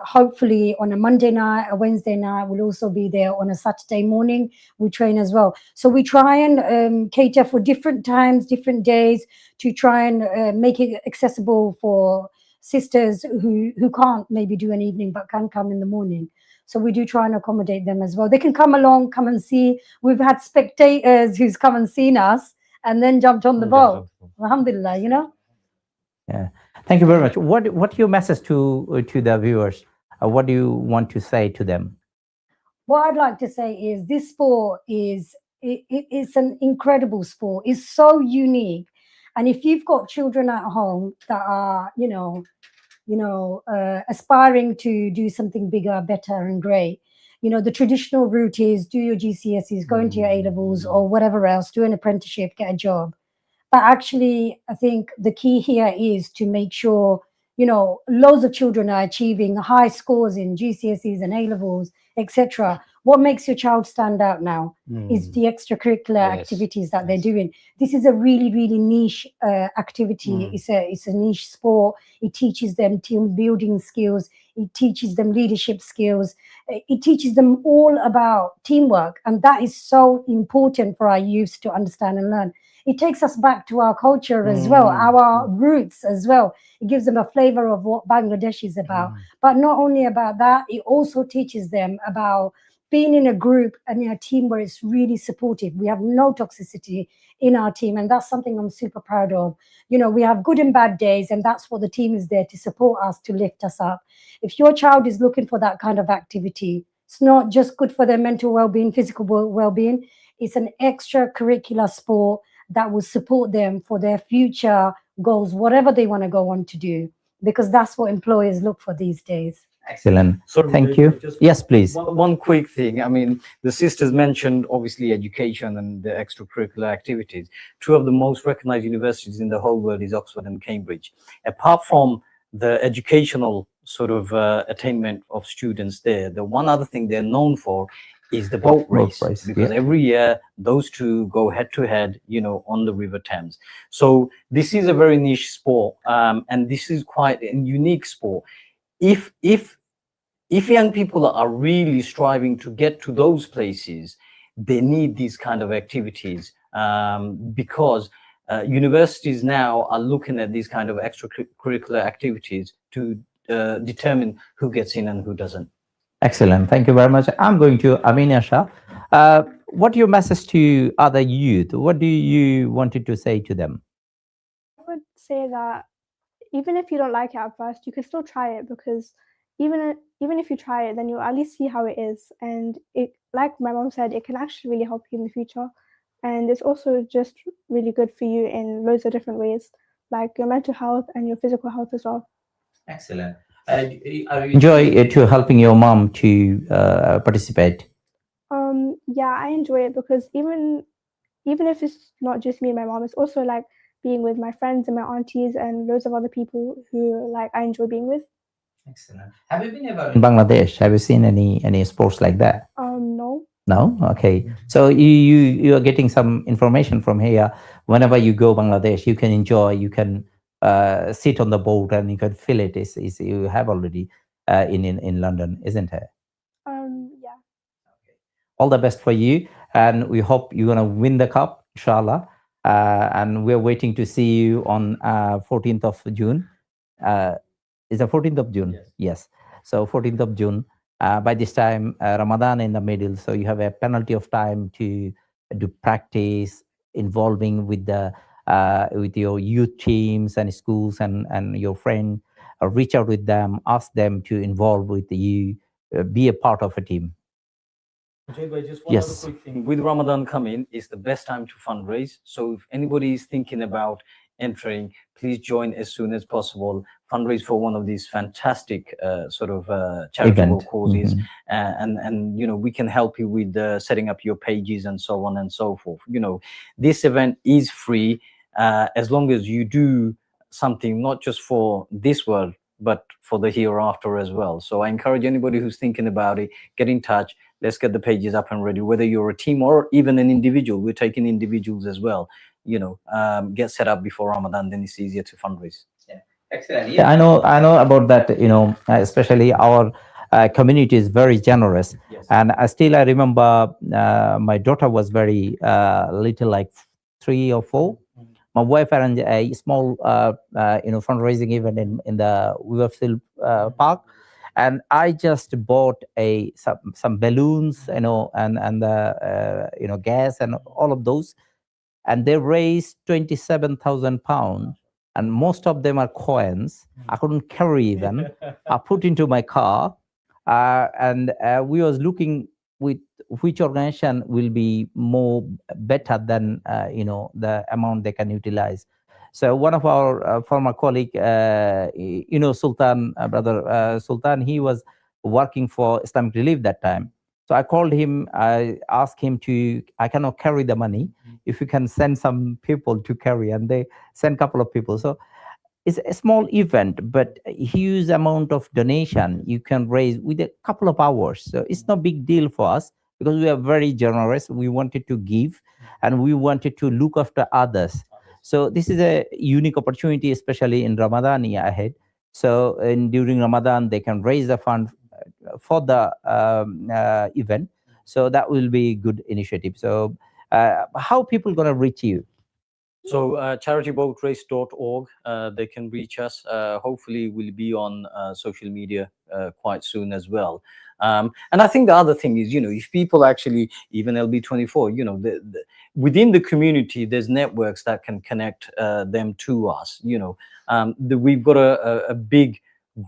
hopefully on a Monday night, a Wednesday night. We'll also be there on a Saturday morning. We train as well. So we try and cater for different times, different days, to try and make it accessible for sisters who can't maybe do an evening but can come in the morning. So we do try and accommodate them as well. They can come along, come and see. We've had spectators who's come and seen us and then jumped on the boat. Alhamdulillah,
Yeah. Thank you very much. What your message to the viewers? What do you want to say to them?
What I'd like to say is this sport it's an incredible sport. It's so unique. And if you've got children at home that are, aspiring to do something bigger, better, and great, the traditional route is do your GCSEs, go into your A levels or whatever else, do an apprenticeship, get a job. But actually, I think the key here is to make sure, loads of children are achieving high scores in GCSEs and A levels, etc. What makes your child stand out now is the extracurricular activities that they're doing. This is a really, really niche activity. It's a niche sport. It teaches them team building skills. It teaches them leadership skills. It teaches them all about teamwork. And that is so important for our youth to understand and learn. It takes us back to our culture as well, our roots as well. It gives them a flavor of what Bangladesh is about. But not only about that, it also teaches them about being in a group and in a team where it's really supportive. We have no toxicity in our team, and that's something I'm super proud of. We have good and bad days, and that's what the team is there to support us, to lift us up. If your child is looking for that kind of activity, it's not just good for their mental well-being, physical well-being. It's an extracurricular sport that will support them for their future goals, whatever they want to go on to do, because that's what employers look for these days.
Excellent.
Sorry,
Thank you. Yes, please.
One quick thing. I mean, the sisters mentioned obviously education and the extracurricular activities. Two of the most recognized universities in the whole world is Oxford and Cambridge. Apart from the educational sort of attainment of students there, the one other thing they're known for is the boat race, because every year those two go head to head, on the River Thames. So this is a very niche sport, and this is quite a unique sport. If young people are really striving to get to those places, they need these kind of activities, because universities now are looking at these kind of extracurricular activities to determine who gets in and who doesn't.
Excellent. Thank you very much. I'm going to Amina Shah. What your message to other youth? What do you wanted to say to them?
I would say that even if you don't like it at first, you can still try it, because even if you try it, then you'll at least see how it is. And it, like my mom said, it can actually really help you in the future. And it's also just really good for you in loads of different ways, like your mental health and your physical health as well.
Excellent. Enjoy to helping your mom to participate.
Yeah, I enjoy it, because even if it's not just me and my mom, it's also like being with my friends and my aunties and loads of other people who I enjoy being with.
Excellent. Have you been ever in Bangladesh? Have you seen any sports like that?
No.
No? Okay. So you are getting some information from here. Whenever you go Bangladesh, you can enjoy, you can sit on the boat and you can feel it. Is you have already in London, isn't it?
Yeah.
Okay. All the best for you, and we hope you're gonna win the cup, inshallah. And we're waiting to see you on 14th of June. Is the 14th of June? Yes. So 14th of June. By this time, Ramadan in the middle, so you have a penalty of time to do practice, involving with the with your youth teams and schools and your friend. Reach out with them, ask them to involve with you, be a part of a team.
Just one
Yes.
other quick thing. With Ramadan coming, it's the best time to fundraise. So if anybody is thinking about entering, please join as soon as possible. Fundraise for one of these fantastic charitable
Event.
causes,
Mhm.
and we can help you with setting up your pages and so on and so forth. This event is free as long as you do something not just for this world but for the hereafter as well. So I encourage anybody who's thinking about it, get in touch. Let's get the pages up and ready, whether you're a team or even an individual. We're taking individuals as well. Get set up before Ramadan, then it's easier to fundraise.
Excellent. Yeah, I know about that. Especially our community is very generous,
Yes.
and I remember my daughter was very little, like 3 or 4. My wife arranged a small, fundraising event in the Weaverfield Park, and I just bought some balloons, and the gas and all of those, and they raised £27,000, and most of them are coins. I couldn't carry them. I put into my car, and we was looking with which organization will be more better than the amount they can utilize. So one of our former colleague, Sultan, brother Sultan, he was working for Islamic Relief that time. So I called him. I asked him I cannot carry the money. If you can send some people to carry, and they sent a couple of people. So it's a small event, but a huge amount of donation you can raise with a couple of hours. So it's no big deal for us because we are very generous. We wanted to give, and we wanted to look after others. So this is a unique opportunity, especially in Ramadan ahead. So during Ramadan, they can raise the fund for the event. So that will be good initiative. So how people gonna reach you?
So charityboatrace.org, they can reach us. Hopefully we'll be on social media quite soon as well. And I think the other thing is, if people actually, even LB24, within the community, there's networks that can connect them to us. We've got a big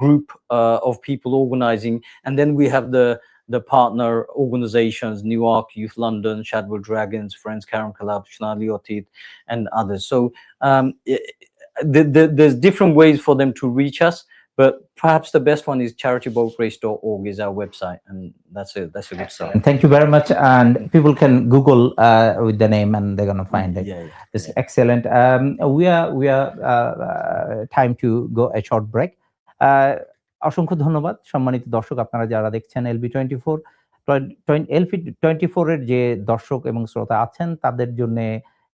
group of people organizing, and then we have the partner organizations, Newark Youth London, Shadwell Dragons, Friends Karim Club, Sonali, Othith, and others. So there's different ways for them to reach us, but perhaps the best one is charityboatrace.org is our website, and that's a good start.
And thank you very much. And people can Google with the name, and they're gonna find it.
Yeah.
It's excellent. We are time to go a short break. অসংখ্য ধন্যবাদ সম্মানিত দর্শক, আপনারা যারা দেখছেন LB24 এর যে দর্শক এবং শ্রোতা আছেন তাদের জন্য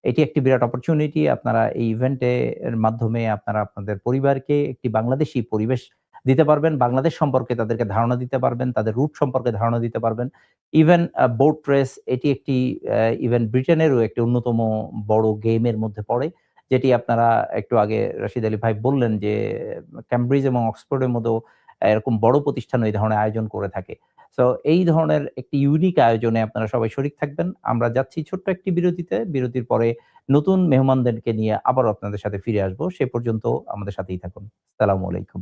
এটি একটি বিরাট অপরচুনিটি। আপনারা এই ইভেন্টের মাধ্যমে আপনারা আপনাদের পরিবারকে একটি বাংলাদেশি পরিবেশ দিতে পারবেন, বাংলাদেশ সম্পর্কে তাদেরকে ধারণা দিতে পারবেন, তাদের রুট সম্পর্কে ধারণা দিতে পারবেন। ইভেন বোট রেস, এটি একটি ইভেন ব্রিটেনেরও একটি অন্যতম বড় গেমের মধ্যে পড়ে, যেটি আপনারা একটু আগে রাশিদ আলী ভাই বললেন যে ক্যামব্রিজ এবং অক্সফোর্ডের মতো এরকম বড় প্রতিষ্ঠান এই ধরনের আয়োজন করে থাকে। সো এই ধরনের একটি ইউনিক আয়োজনে আপনারা সবাই শরিক থাকবেন। আমরা যাচ্ছি ছোট্ট একটি বিরতিতে। বিরতির পরে নতুন মেহমানদেরকে নিয়ে আবারও আপনাদের সাথে ফিরে আসবো। সে পর্যন্ত আমাদের সাথেই থাকুন। আসসালামু আলাইকুম।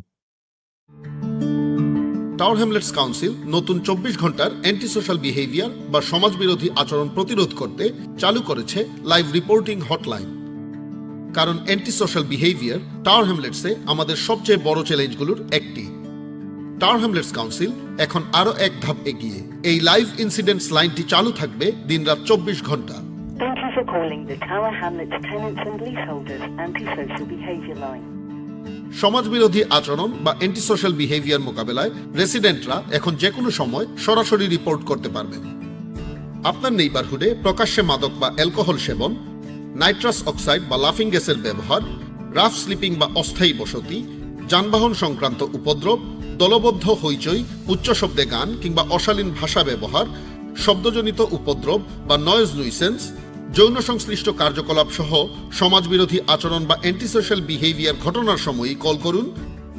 টাওয়ার হ্যামলেটস কাউন্সিল নতুন 24 ঘন্টার অ্যান্টি সোশ্যাল বিহেভিয়ার বা সমাজবিরোধী আচরণ প্রতিরোধ করতে চালু করেছে লাইভ রিপোর্টিং হটলাইন। কারণ অ্যান্টি সোশ্যাল বিহেভিয়ার টাওয়ার হ্যামলেটসে আমাদের সবচেয়ে বড় চ্যালেঞ্জগুলোর একটি। টাওয়ার হ্যামলেটস কাউন্সিল এখন আরো এক ধাপ এগিয়ে। এই লাইভ ইনসিডেন্টস লাইনটি চালু থাকবে দিনরাত 24 ঘন্টা।
Thank you for calling the Tower Hamlets Tenants and Leaseholders Anti-Social Behaviour Line.
সমাজবিরোধী আচরণ বা অ্যান্টি সোশ্যাল বিহেভিয়ার মোকাবেলায় রেসিডেন্টরা এখন যে কোনো সময় সরাসরি রিপোর্ট করতে পারবেন। আপনার নেইবারহুডে প্রকাশ্যে মাদক বা অ্যালকোহল সেবন, নাইট্রাস অক্সাইড বা লাফিং গ্যাসের ব্যবহার, রাফ স্লিপিং বা অস্থায়ী বসতি, যানবাহন সংক্রান্ত উপদ্রব, দলবদ্ধ হইচই, উচ্চ শব্দে গান কিংবা অশালীন ভাষা ব্যবহার, শব্দজনিত উপদ্রব বা নয়েজ নুইসেন্স, যৌন সংশ্লিষ্ট কার্যকলাপ সহ সমাজবিরোধী আচরণ বা অ্যান্টি সোশ্যাল বিহেভিয়ার ঘটনার সময়ই কল করুন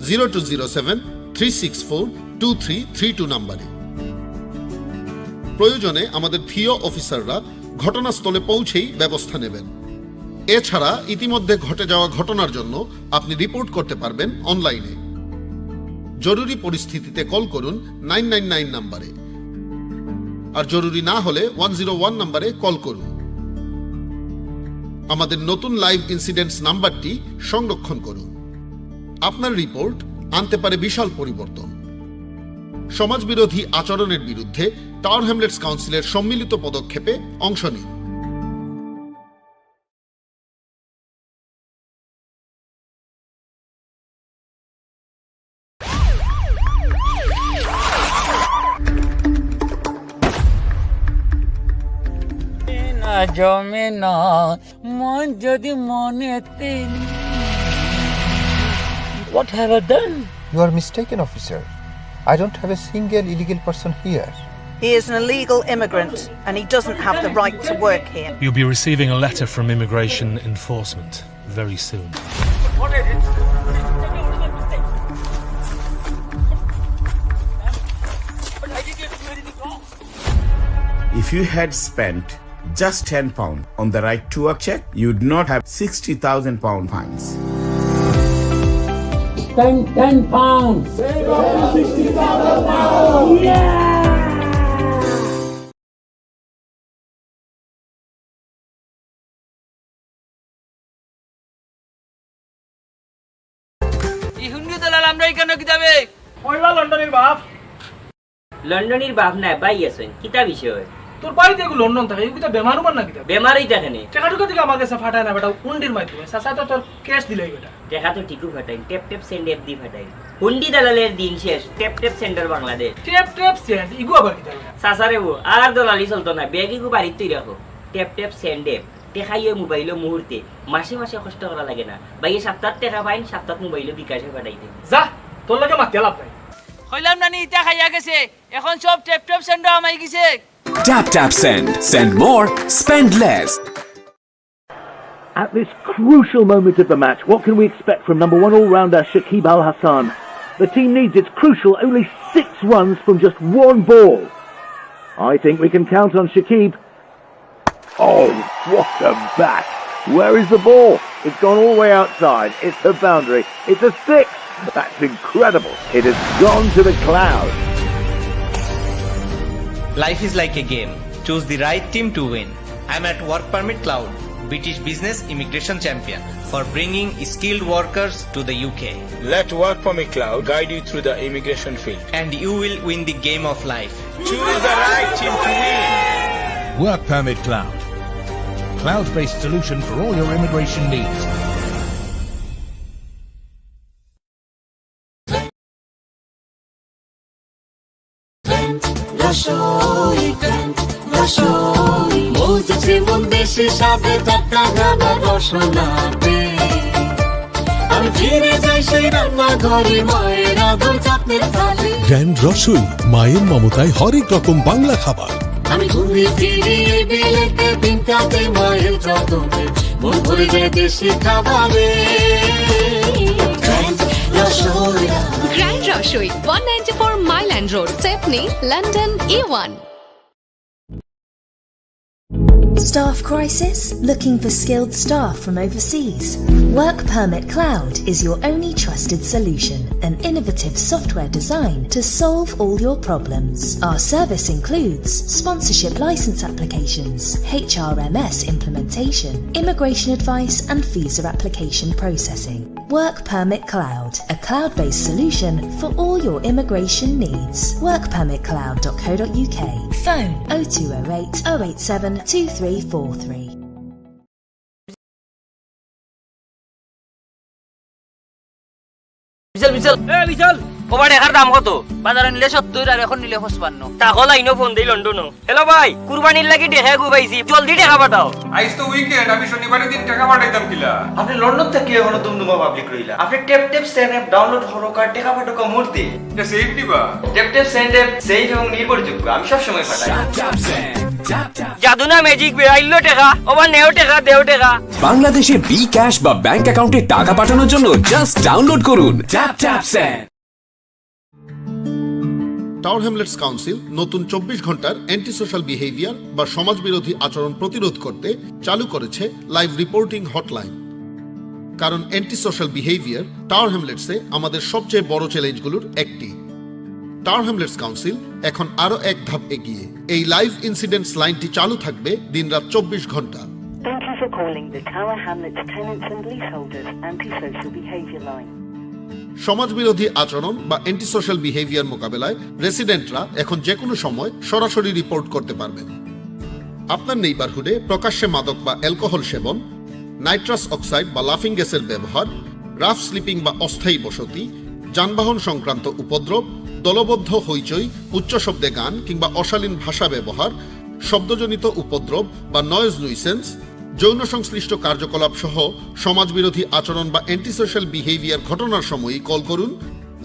0207-364-2332 নম্বরে। প্রয়োজনে আমাদের থিও অফিসাররা ঘটনাস্থলে পৌঁছেই ব্যবস্থা নেবেন। এছাড়া ইতিমধ্যে ঘটে যাওয়া ঘটনার জন্য আপনি রিপোর্ট করতে পারবেন অনলাইনে। জরুরি পরিস্থিতিতে কল করুন 999 নম্বরে। আর জরুরি না হলে 101 নম্বরে কল করুন। আমাদের নতুন লাইভ ইনসিডেন্টস নাম্বারটি সংরক্ষণ করুন। আপনার রিপোর্ট আনতে পারে বিশাল পরিবর্তন। সমাজবিরোধী আচরণের বিরুদ্ধে টাওয়ার হ্যামলেটস কাউন্সিলের সম্মিলিত পদক্ষেপে অংশ নিন।
জমে না মন যদি মনেতে। What have I done?
You are mistaken, officer. I don't have a single illegal person here.
He is an illegal immigrant and he doesn't have the right to work here.
You'll be receiving a letter from Immigration Enforcement very soon.
If you had spent just £10 on the right to work check, you'd not have £60,000 fines.
Spend £10. £60,000. Yeah! ইহুন্দি দলাল আমরা কেন কি যাবে?
কইবা লন্ডনের বাপ।
লন্ডনের বাপ না ভাই আছেন কিতা বিষয়?
তোর বাড়িতে এগুলো লন্ডন থাকে এগুলো বেমার উমার না কিতা?
বেমারই থাকে নে।
টাকা টুকা দিকে আমার কাছে ফাটায় না বেটা হুন্ডির মাধ্যমে। সাসা তো তোর ক্যাশ দিলেই বেটা।
টাকা তো ঠিকই ফাটাই টেপ টেপ সেন্ড এফ দি ফাটাই। হুন্ডি দালালের দিন শেষ Tap Tap Send to Bangladesh.
Tap Tap Send ইগু আবার কিতা বেটা?
সাসারে ও আর দলালি চলতো না ব্যাগিগু বাড়িতে তুই রাখো। টেপ টেপ সেন্ড এফ টেকাইয়ে মোবাইলে মুহূর্তে মাসে মাসে কষ্ট করা লাগে না। ভাই সপ্তাহে টাকা পাইন সপ্তাহে মোবাইলে বিকাশে পাঠাই দে।
যা তোর লাগে মাতে লাভ নাই।
কইলাম না নি ইটা খাইয়া গেছে এখন সব টেপ টেপ সেন্ড আমাই গেছে।
Tap Tap Send. Send more, spend less.
At this crucial moment of the match, what can we expect from number one all-rounder Shakib Al Hassan? The team needs its crucial only 6 runs from just one ball. I think we can count on Shakib. Oh, what a bat! Where is the ball? It's gone all the way outside. It's a boundary. It's a 6. That's incredible. It has gone to the clouds.
Life is like a game. Choose the right team to win. I'm at Work Permit Cloud, British Business Immigration Champion, for bringing skilled workers to the UK.
Let Work Permit Cloud guide you through the immigration field.
And you will win the game of life.
Choose the right team to win.
Work Permit Cloud. Cloud-based solution for all your immigration needs.
Grand Rasoi মায়ের মমতায় হরেক রকম বাংলা খাবার।
আমি ঘুরে ফিরে বিলেতে দিন কাটে মায়ের যতনে মন ভরে যায় দেশি খাবারে।
Grand Rasoi 194 Myland Road, Stepney, London, E1.
Staff crisis? Looking for skilled staff from overseas? Work Permit Cloud is your only trusted solution, an innovative software designed to solve all your problems. Our service includes sponsorship license applications, HRMS implementation, immigration advice and visa application processing. Work Permit Cloud, a cloud-based solution for all your immigration needs. workpermitcloud.co.uk. Phone 0208 087 2343.
Vishal over দেখার দাম কত? বাজারে নিলে 70 আর এখন নিলে 55।
টাকা Lino phone দেই লন্ডনও। Hello ভাই কুরবানির লাগি দেখা গুবাইছি জলদি টাকা পাঠাও।
আজ তো উইকেন্ড আমি শনিবারের দিন টাকা পাঠাইতাম কিলা।
আপনি লন্ডন থেকে এখনো দুমদুমা পাবলিক রইলা। আপনি Tap Tap Send app download করো কার টাকা পাঠাও মুহূর্তে।
এটা সেভ দিবা।
Tap Tap Send app safe এবং নির্ভরযোগ্য। আমি সব সময় পাঠাই।
জাদু না ম্যাজিক বেরাইলো টাকা ওবা নেও টাকা দেও টাকা।
বাংলাদেশে বি ক্যাশ বা ব্যাংক অ্যাকাউন্টে টাকা পাঠানোর জন্য জাস্ট ডাউনলোড করুন tap tap send.
Tower Hamlets council নতুন 24 ঘন্টার অ্যান্টি সোশ্যাল বিহেভিয়ার বা সমাজবিরোধী আচরণ প্রতিরোধ করতে চালু করেছে লাইভ রিপোর্টিং হটলাইন। কারণ অ্যান্টি সোশ্যাল বিহেভিয়ার টাওয়ার হ্যামলেটসে আমাদের সবচেয়ে বড় চ্যালেঞ্জগুলোর একটি। টাওয়ার হ্যামলেটস কাউন্সিল এখন আরো এক ধাপ এগিয়ে। এই লাইভ ইনসিডেন্টস লাইনটি চালু থাকবে দিনরাত 24 ঘন্টা।
Thank you for calling the Tower Hamlets Tenants and Leaseholders Anti-Social Behaviour Line.
সমাজবিরোধী আচরণ বা অ্যান্টি সোশ্যাল বিহেভিয়ার মোকাবেলায় রেসিডেন্টরা এখন যে কোনো সময় সরাসরি রিপোর্ট করতে পারবেন। আপনার নেইবারহুডে প্রকাশ্যে মাদক বা অ্যালকোহল সেবন, নাইট্রাস অক্সাইড বা লাফিং গ্যাসের ব্যবহার, রাফ স্লিপিং বা অস্থায়ী বসতি, যানবাহন সংক্রান্ত উপদ্রব, দলবদ্ধ হইচই, উচ্চ শব্দে গান কিংবা অশালীন ভাষা ব্যবহার, শব্দজনিত উপদ্রব বা নয়েজ নুইসেন্স, যৌন সংশ্লিষ্ট কার্যকলাপ সহ সমাজবিরোধী আচরণ বা অ্যান্টি সোশ্যাল বিহেভিয়ার ঘটনার সময়ই কল করুন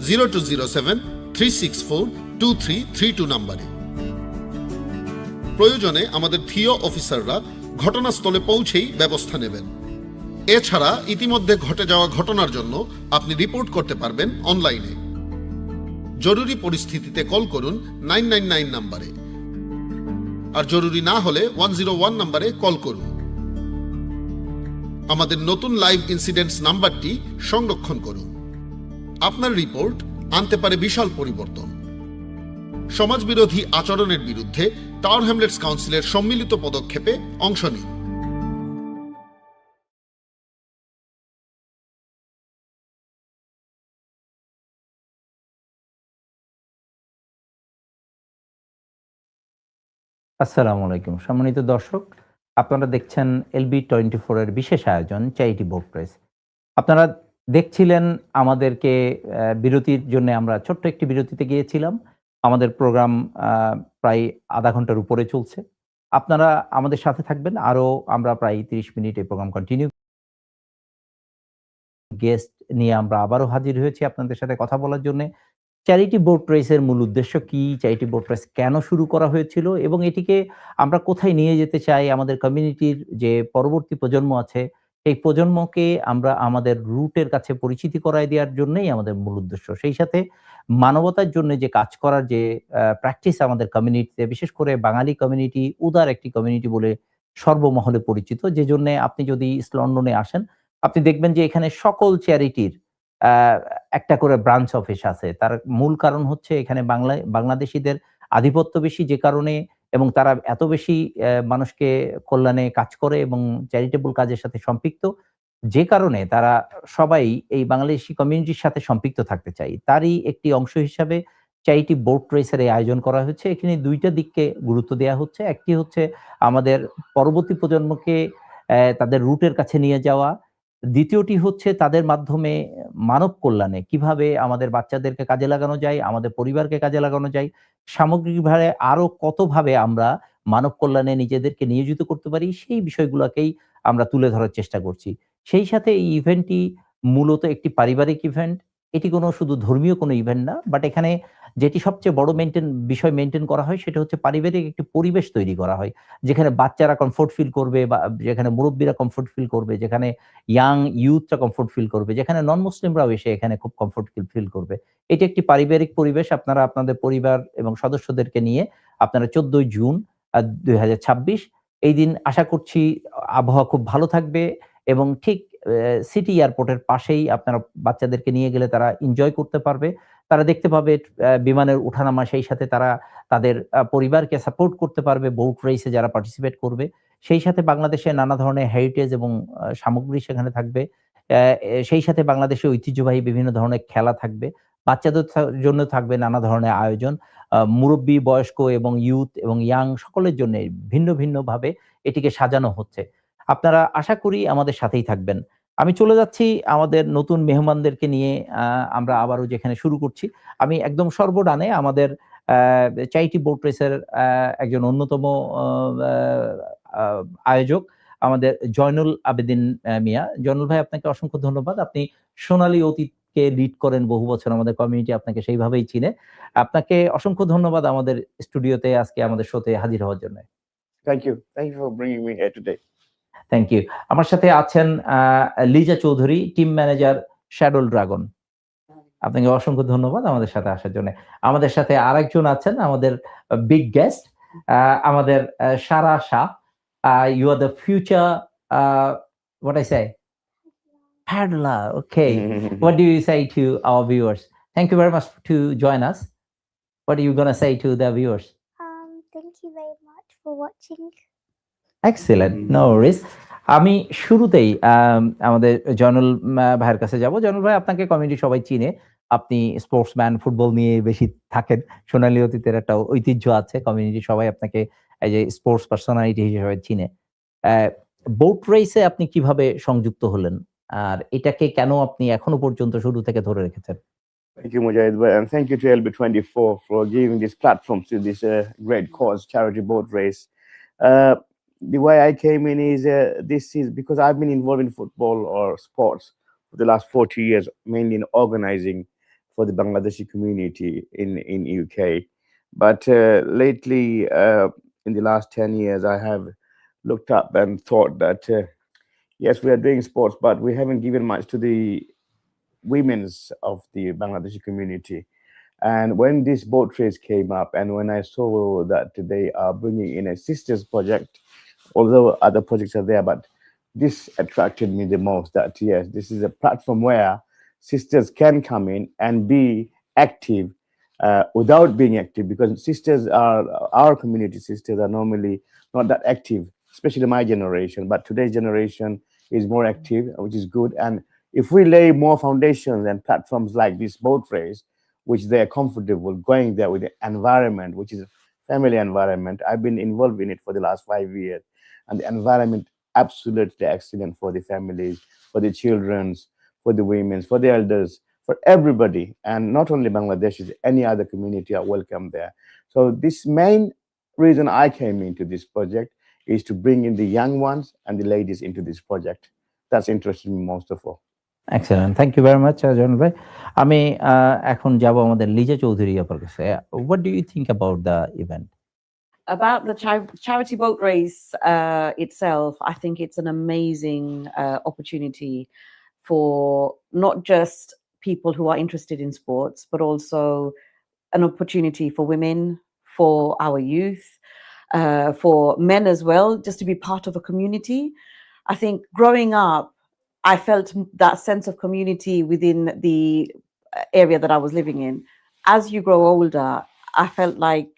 0207-364-2332 নম্বরে। প্রয়োজনে আমাদের থিও অফিসাররা ঘটনাস্থলে পৌঁছেই ব্যবস্থা নেবেন। এছাড়া ইতিমধ্যে ঘটে যাওয়া ঘটনার জন্য আপনি রিপোর্ট করতে পারবেন অনলাইনে। জরুরি পরিস্থিতিতে কল করুন 999 নম্বরে, আর জরুরি না হলে 101 নম্বরে কল করুন। আমাদের নতুন লাইভ ইনসিডেন্টস নাম্বারটি সংরক্ষণ করুন। আপনার রিপোর্ট আনতে পারে বিশাল পরিবর্তন। সমাজবিরোধী আচরণের বিরুদ্ধে টাওয়ার হ্যামলেটস কাউন্সিলের সম্মিলিত পদক্ষেপে অংশ নিন।
আসসালামু আলাইকুম সম্মানিত দর্শক, আপনারা দেখছেন LB24 এর বিশেষ আয়োজন চ্যারিটি বোর্ড প্রেস। আপনারা দেখছিলেন আমাদেরকে বিরতির জন্য আমরা ছোট্ট একটি বিরতিতে গিয়েছিলাম। আমাদের প্রোগ্রাম প্রায় আধা ঘন্টার উপরে চলছে। আপনারা আমাদের সাথে থাকবেন, আরও আমরা প্রায় 30 মিনিট এই প্রোগ্রাম কন্টিনিউ। গেস্ট নিয়ে আমরা আবারও হাজির হয়েছি আপনাদের সাথে কথা বলার জন্য। চ্যারিটি বোট রেসের মূল উদ্দেশ্য কি, চ্যারিটি বোট রেস কেন শুরু করা হয়েছিল এবং এটিকে আমরা কোথায় নিয়ে যেতে চাই, আমাদের কমিউনিটির যে পরবর্তী প্রজন্ম আছে সেই প্রজন্মকে আমরা আমাদের রুটের কাছে পরিচিতি করায় দেওয়ার জন্যই আমাদের মূল উদ্দেশ্য। সেই সাথে মানবতার জন্য যে কাজ করার যে প্র্যাকটিস আমাদের কমিউনিটিতে, বিশেষ করে বাঙালি কমিউনিটি উদার একটি কমিউনিটি বলে সর্বমহলে পরিচিত। যে জন্য আপনি যদি ইস্ট লন্ডনে আসেন, আপনি দেখবেন যে এখানে সকল চ্যারিটির একটা করে ব্রাঞ্চ অফিস আছে। তার মূল কারণ হচ্ছে এখানে বাংলাদেশিদের আধিপত্য বেশি, যে কারণে এবং তারা এত বেশি মানুষকে কল্যাণে কাজ করে এবং চ্যারিটেবল কাজের সাথে সম্পৃক্ত, যে কারণে তারা সবাই এই বাংলাদেশি কমিউনিটির সাথে সম্পৃক্ত থাকতে চায়। তারই একটি অংশ হিসাবে চ্যারিটি বোট রেসের এই আয়োজন করা হয়েছে। এখানে দুইটা দিককে গুরুত্ব দেওয়া হচ্ছে। একটি হচ্ছে আমাদের পরবর্তী প্রজন্মকে তাদের রুটের কাছে নিয়ে যাওয়া, দ্বিতীয়টি হচ্ছে তাদের মাধ্যমে মানব কল্যাণে কিভাবে আমাদের বাচ্চাদেরকে কাজে লাগানো যায়, আমাদের পরিবারকে কাজে লাগানো যায়, সামগ্রিকভাবে আরো কতভাবে আমরা মানব কল্যাণে নিজেদেরকে নিয়োজিত করতে পারি, সেই বিষয়গুলোকেই আমরা তুলে ধরার চেষ্টা করছি। সেই সাথে এই ইভেন্টটি মূলত একটি পারিবারিক ইভেন্ট। এটি কোনো শুধু ধর্মীয় কোনো ইভেন্ট না, বাট এখানে যেটি সবচেয়ে বড় বিষয় মেনটেন করা হয় সেটা হচ্ছে পারিবারিক একটি পরিবেশ তৈরি করা হয়, যেখানে বাচ্চারা কমফোর্ট ফিল করবে, বা যেখানে মুরব্বীরা কমফোর্ট ফিল করবে, যেখানে ইয়াং ইউথরা কমফোর্ট ফিল করবে, যেখানে নন মুসলিমরাও এসে এখানে খুব কমফোর্ট ফিল করবে। এটি একটি পারিবারিক পরিবেশ। আপনারা আপনাদের পরিবার এবং সদস্যদেরকে নিয়ে আপনারা 14 জুন 2026 এই দিন আশা করছি আবহাওয়া খুব ভালো থাকবে এবং ঠিক সিটি এয়ারপোর্টের পাশেই আপনারা বাচ্চাদেরকে নিয়ে গেলে তারা এনজয় করতে পারবে। তারা দেখতে পাবে বিমানের ওঠানামা, সেই সাথে তারা তাদের পরিবারকে সাপোর্ট করতে পারবে বোট রেসে যারা পার্টিসিপেট করবে। সেই সাথে বাংলাদেশের নানা ধরনের হেরিটেজ এবং সামগ্রী সেখানে থাকবে। সেই সাথে বাংলাদেশের ঐতিহ্যবাহী বিভিন্ন ধরনের খেলা থাকবে। বাচ্চাদের জন্য থাকবে নানা ধরনের আয়োজন। মুরব্বী, বয়স্ক এবং ইউথ এবং ইয়াং সকলের জন্য ভিন্ন ভিন্নভাবে এটিকে সাজানো হচ্ছে। আপনারা আশা করি আমাদের সাথেই থাকবেন। আমি চলে যাচ্ছি আমাদের নতুন মেহমানদেরকে নিয়ে। আমরা আবারও যেখানে শুরু করছি, আমি একদম সর্বডানে আমাদের চ্যারিটি বোট রেসের একজন অন্যতম আয়োজক আমাদের জয়নুল আবেদিন মিয়া। জয়নুল ভাই, আপনাকে অসংখ্য ধন্যবাদ। আপনি সোনালী অতীতকে লিড করেন বহু বছর, আমাদের কমিউনিটি আপনাকে সেইভাবেই চিনে। আপনাকে অসংখ্য ধন্যবাদ আমাদের স্টুডিওতে আজকে আমাদের শোতে হাজির হওয়ার জন্য।
Thank you for bringing me here today.
Thank you. আমার সাথে আছেন Liza Chowdhury, team manager Shadwell Dragon. আপনাকে অসংখ্য ধন্যবাদ আমাদের সাথে আসার জন্য। আমাদের সাথে আরেকজন আছেন আমাদের বিগ গেস্ট, আমাদের Shah. You are the future what I say paddler. Okay. What do you say to our viewers? Thank you very much to join us. What are you gonna say to the viewers?
Thank you very much for watching.
Excellent, no worries. আমি শুরুতেই আমাদের জয়নুল ভাইয়ের কাছে যাব। জয়নুল ভাই, আপনাকে community সবাই চিনে। আপনি স্পোর্টসম্যান, ফুটবল নিয়ে বেশি থাকেন। সোনালী অতীতের একটা ঐতিহ্য আছে। কমিউনিটি সবাই আপনাকে এই যে স্পোর্টস পার্সোনালিটি হিসেবে চিনে। বোট রেসে আপনি কিভাবে সংযুক্ত হলেন? আর এটাকে কেন আপনি এখনো পর্যন্ত শুরু থেকে ধরে রেখেছেন?
Thank you, Mujahid, and thank you to LB24 for giving this platform to this great cause, charity boat race. The way I came in is this is because I've been involved in football or sports for the last 40 years, mainly in organizing for the Bangladeshi community in UK. But lately, in the last 10 years, I have looked up and thought that, yes, we are doing sports, but we haven't given much to the women's of the Bangladeshi community. And when this boat race came up, and when I saw that they are bringing in a sisters project, although other projects are there, but this attracted me the most, that yes, this is a platform where sisters can come in and be active without being active, because sisters are, our community sisters are normally not that active, especially my generation, but today's generation is more active, which is good. And if we lay more foundations and platforms like this boat race, which they are comfortable going there with the environment, which is a family environment. I've been involved in it for the last 5 years, and the environment absolutely excellent for the families, for the children's, for the women's, for the elders, for everybody. And not only Bangladeshis, any other community are welcome there. So this main reason I came into this project is to bring in the young ones and the ladies into this project. That's interested me most of all.
Excellent, thank you very much Joynul ভাই। আমি এখন যাব আমাদের লিজা চৌধুরী আপার কাছে। What do you think about the event?
About the charity boat race itself, I think it's an amazing opportunity for not just people who are interested in sports, but also an opportunity for women, for our youth, for men as well, just to be part of a community. I think growing up, I felt that sense of community within the area that I was living in. As you grow older, I felt like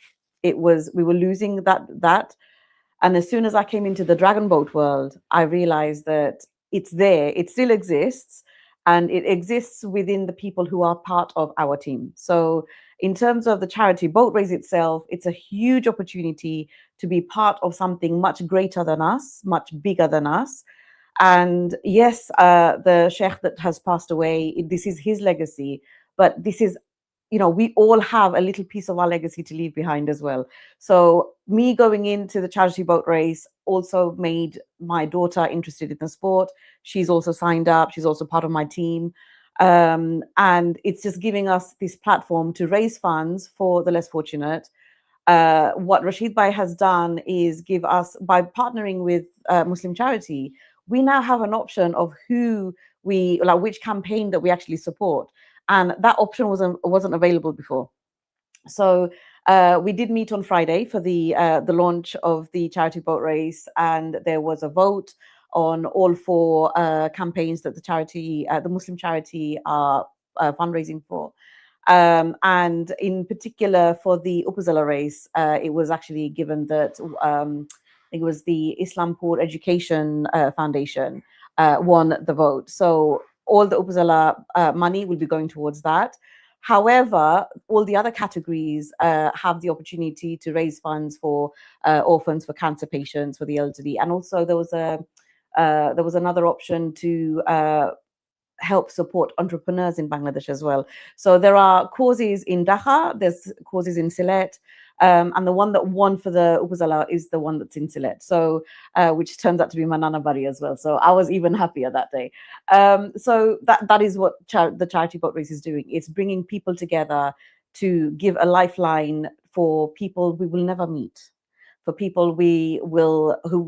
we were losing that. And as soon as I came into the dragon boat world, I realized that it's there, it still exists, and it exists within the people who are part of our team. So in terms of the charity boat race itself, it's a huge opportunity to be part of something much greater than us, much bigger than us. And yes, the sheikh that has passed away, this is his legacy, but this is, you know, we all have a little piece of our legacy to leave behind as well. So me going into the charity boat race also made my daughter interested in the sport. She's also signed up. She's also part of my team. And it's just giving us this platform to raise funds for the less fortunate. What Rashid Bhai has done is give us, by partnering with Muslim Charity, we now have an option of which campaign that we actually support. And that option wasn't available before. So we did meet on Friday for the launch of the charity boat race, and there was a vote on all 4 campaigns that the Muslim charity are fundraising for. And in particular for the Upazila race, it was actually given that it was the Islampur Education Foundation won the vote. So all the Upazila money will be going towards that. However, all the other categories have the opportunity to raise funds for orphans, for cancer patients, for the elderly, and also there was another option to help support entrepreneurs in Bangladesh as well. So there are causes in Dhaka, there's causes in Sylhet, and the one that won for the Upazila is the one that's in Sylhet, so which turns out to be Manana Bari as well. So I was even happier that day. So that is what the charity boat race is doing. It's bringing people together to give a lifeline for people we will never meet, for people who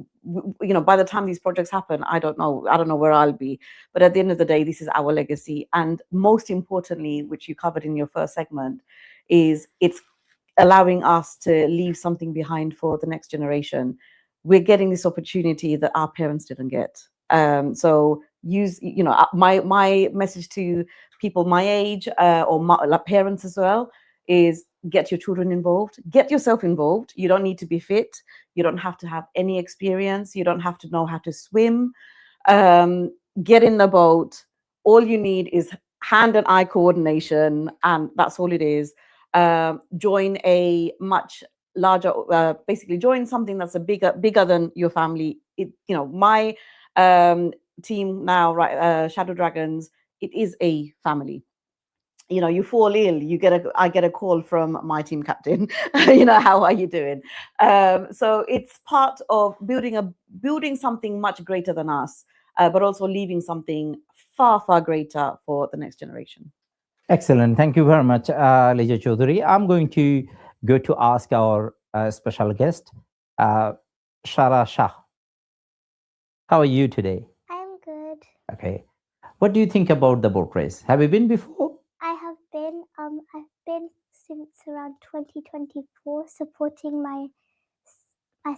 you know, by the time these projects happen, I don't know where I'll be, but at the end of the day, this is our legacy. And most importantly, which you covered in your first segment, is it's allowing us to leave something behind for the next generation. We're getting this opportunity that our parents didn't get. So use, you know, my message to people my age or parents as well is get your children involved, get yourself involved. You don't need to be fit. You don't have to have any experience. You don't have to know how to swim. Get in the boat. All you need is hand and eye coordination, and that's all it is. Join a much larger, basically join something that's bigger than your family. My team now, right, Shadwell Dragons, it is a family. You fall ill, I get a call from my team captain. How are you doing? So it's part of building something much greater than us, but also leaving something far, far greater for the next generation.
Excellent. Thank you very much, Liza Chowdhury. I'm going to go to ask our special guest, Shah. How are you today?
I'm good.
Okay. What do you think about the boat race? Have you been before?
I have been. I've been since around 2024, supporting my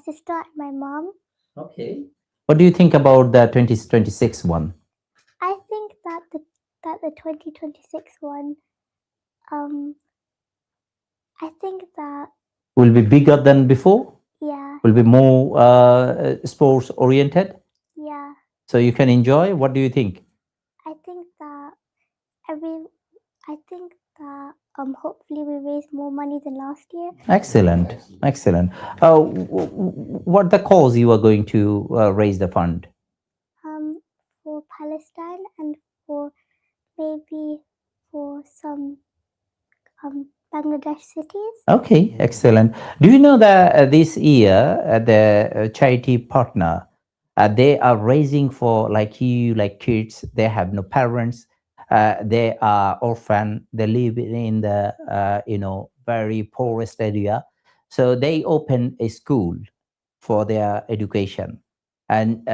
sister and my mom.
Okay. What do you think about the 2026 one?
I think that the 2026 one, I think that
Will be bigger than before?
Yeah.
Will be more sports oriented?
Yeah.
So you can enjoy? What do you think?
I think that hopefully we raise more money than last year.
Excellent. Excellent. What the cause you are going to raise the fund?
For Palestine and maybe for some Bangladesh cities.
Okay, excellent. Do you know that this year the charity partner, they are raising for like kids, they have no parents, they are orphan, they live in the very poorest area, so they open a school for their education, and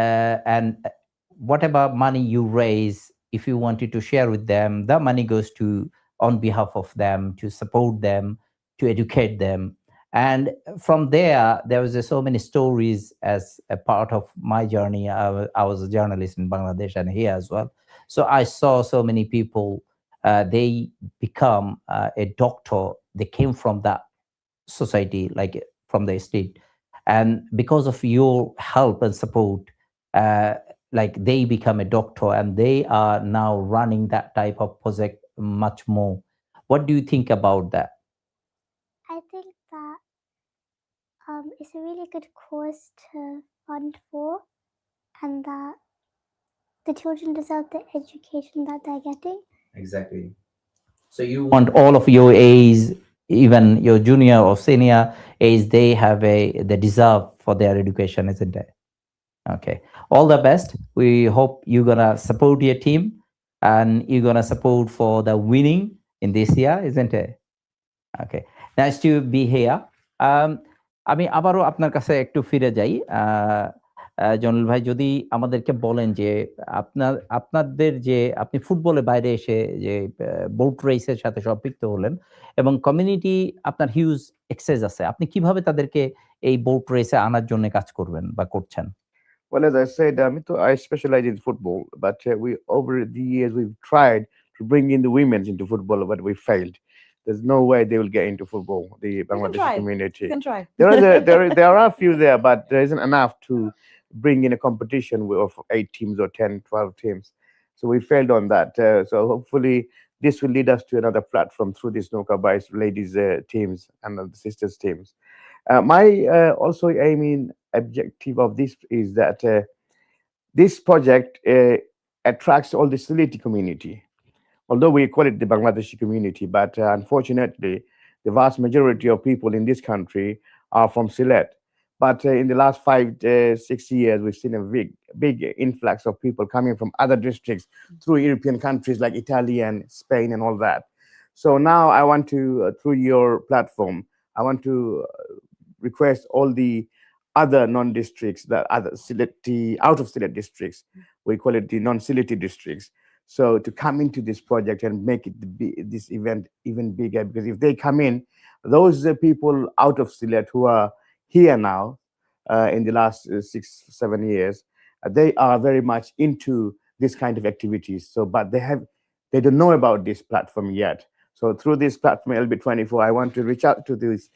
whatever money you raise, if you wanted to share with them, the money goes to on behalf of them, to support them, to educate them. And from there was so many stories as a part of my journey. I was a journalist in Bangladesh and here as well, so I saw so many people, they become a doctor, they came from that society, like from the state, and because of your help and support, like they become a doctor and they are now running that type of project much more. What do you think about that?
I think that it's a really good cause to fund for, and that the children deserve the education that they're getting.
Exactly. So you want all of your A's, even your junior or senior A's, they deserve for their education, isn't it? Okay. All the best. We hope you're gonna support your team and you're gonna support for the winning in this year, isn't it? Okay. Nice to be here. আমি আবারও আপনার কাছে একটু ফিরে যাই। জয়নাল ভাই, যদি আমাদেরকে বলেন যে আপনাদের যে আপনি ফুটবলের বাইরে এসে যে বোট রেসের সাথে সম্পৃক্ত হলেন এবং কমিউনিটি আপনার হিউজ এক্সেস আছে, আপনি কিভাবে তাদেরকে এই বোট রেসে আনার জন্য কাজ করবেন বা করছেন?
Well, as I said, I specialize in football, but we over the years we've tried to bring in the women into football, but we failed. There's no way they will get into football. The Bangladeshi community.
You can try.
There are a few there, but there isn't enough to bring in a competition of 8 teams or 10, 12 teams. So we failed on that. So hopefully this will lead us to another platform through this Noka Bais ladies teams and the sisters teams. My also aiming objective of this is that this project attracts all the Sileti community. Although we call it the Bangladeshi community, but unfortunately, the vast majority of people in this country are from Sylhet. But in the last 5-6 years, we've seen a big influx of people coming from other districts through European countries like Italy and Spain and all that. So now I want to, through your platform, I want to request all the other non-districts, that other Sylheti, out of Sylhet districts, we call it the non-Sylheti districts. So to come into this project and make it this event even bigger, because if they come in, those people out of Sylhet who are here now in the last 6-7 years, they are very much into this kind of activities. So, but they don't know about this platform yet. So through this platform, LB24, I want to reach out to this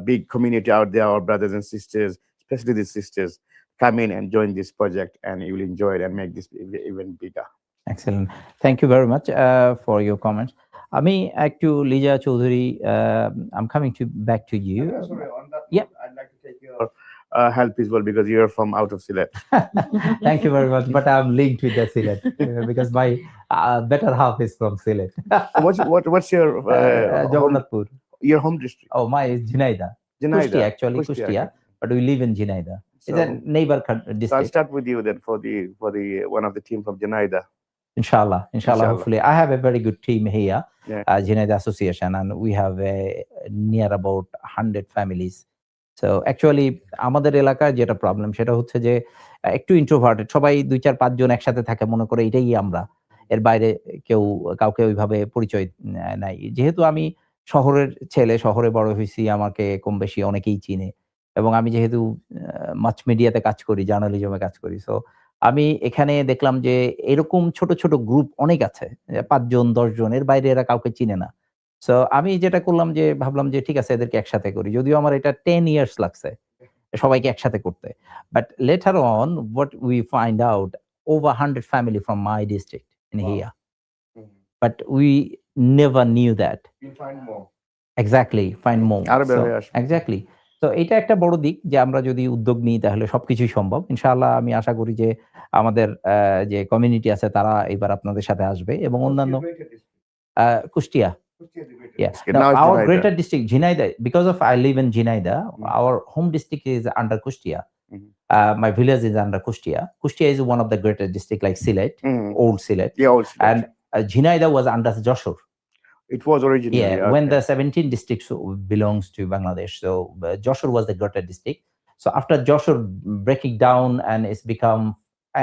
big community out there, our brothers and sisters, especially the sisters. Come in and join this project, and you will enjoy it and make this even bigger.
Excellent. Thank you very much for your comments. Ami, to Liza Chowdhury, I'm coming back to you.
Sorry, on that
yeah.
note, I'd like to take your help as well, because you're from out of Sylhet.
Thank you very much, but I'm linked with the Sylhet because my better half is from Sylhet.
What's your
Jagannathpur.
Your home district?
Oh, my is Jhunaida. Kushtia, actually, Kushtia, but we live in Jhunaida. It's a neighbor district.
So I'll start with you then for the one of the team from Jhunaida.
Inshallah, hopefully. I have a very good team here, Jhunaida Association, and we have near about 100 families. So actually, আমাদের এলাকায় যেটা problem সেটা হচ্ছে যে একটু introverted, সবাই 2-4-5 জন একসাথে থাকে, মনে করে এটাই আমরা, এর বাইরে কাউকে ওইভাবে পরিচয় নাই। যেহেতু আমি শহরের ছেলে, শহরে বড় হয়েছি, আমাকে কম বেশি অনেকেই চিনে, এবং আমি যেহেতু মাস মিডিয়াতে কাজ করি, জার্নালিজমে কাজ করি, সো আমি এখানে দেখলাম যে এরকম ছোট ছোট গ্রুপ অনেক আছে, 5 জন 10 জন, এর বাইরে এরা কাউকে চিনে না। সো আমি যেটা করলাম যে ভাবলাম যে ঠিক আছে, এদেরকে একসাথে করি, যদিও আমার এটা 10 ইয়ার্স লাগছে সবাইকে একসাথে করতে। But later on what we find out, over 100 family from my district in here. But we never knew that.
You'll find more.
Exactly, find more.
So,
exactly. তো এটা একটা বড় দিক যে আমরা যদি উদ্যোগ নিই তাহলে সবকিছুই সম্ভব। ইনশাআল্লাহ আমি আশা করি যে আমাদের যে কমিউনিটি আছে তারা এবার আপনাদের সাথে আসবে, এবং অন্যান্য Kushtia. Yeah. Now, our greater district, Jhunaida, because of I live in Jhunaida, our home district is under Kushtia. My village is under Kushtia. Kushtia is one of the greater district like Sylhet, old Sylhet.
Yeah, old Sylhet.
And Jhunaida was under Joshur.
It was originally.
Yeah, when the 17 districts belongs to Bangladesh. So Joshur was the greater district. So after Joshur breaking down, and it's become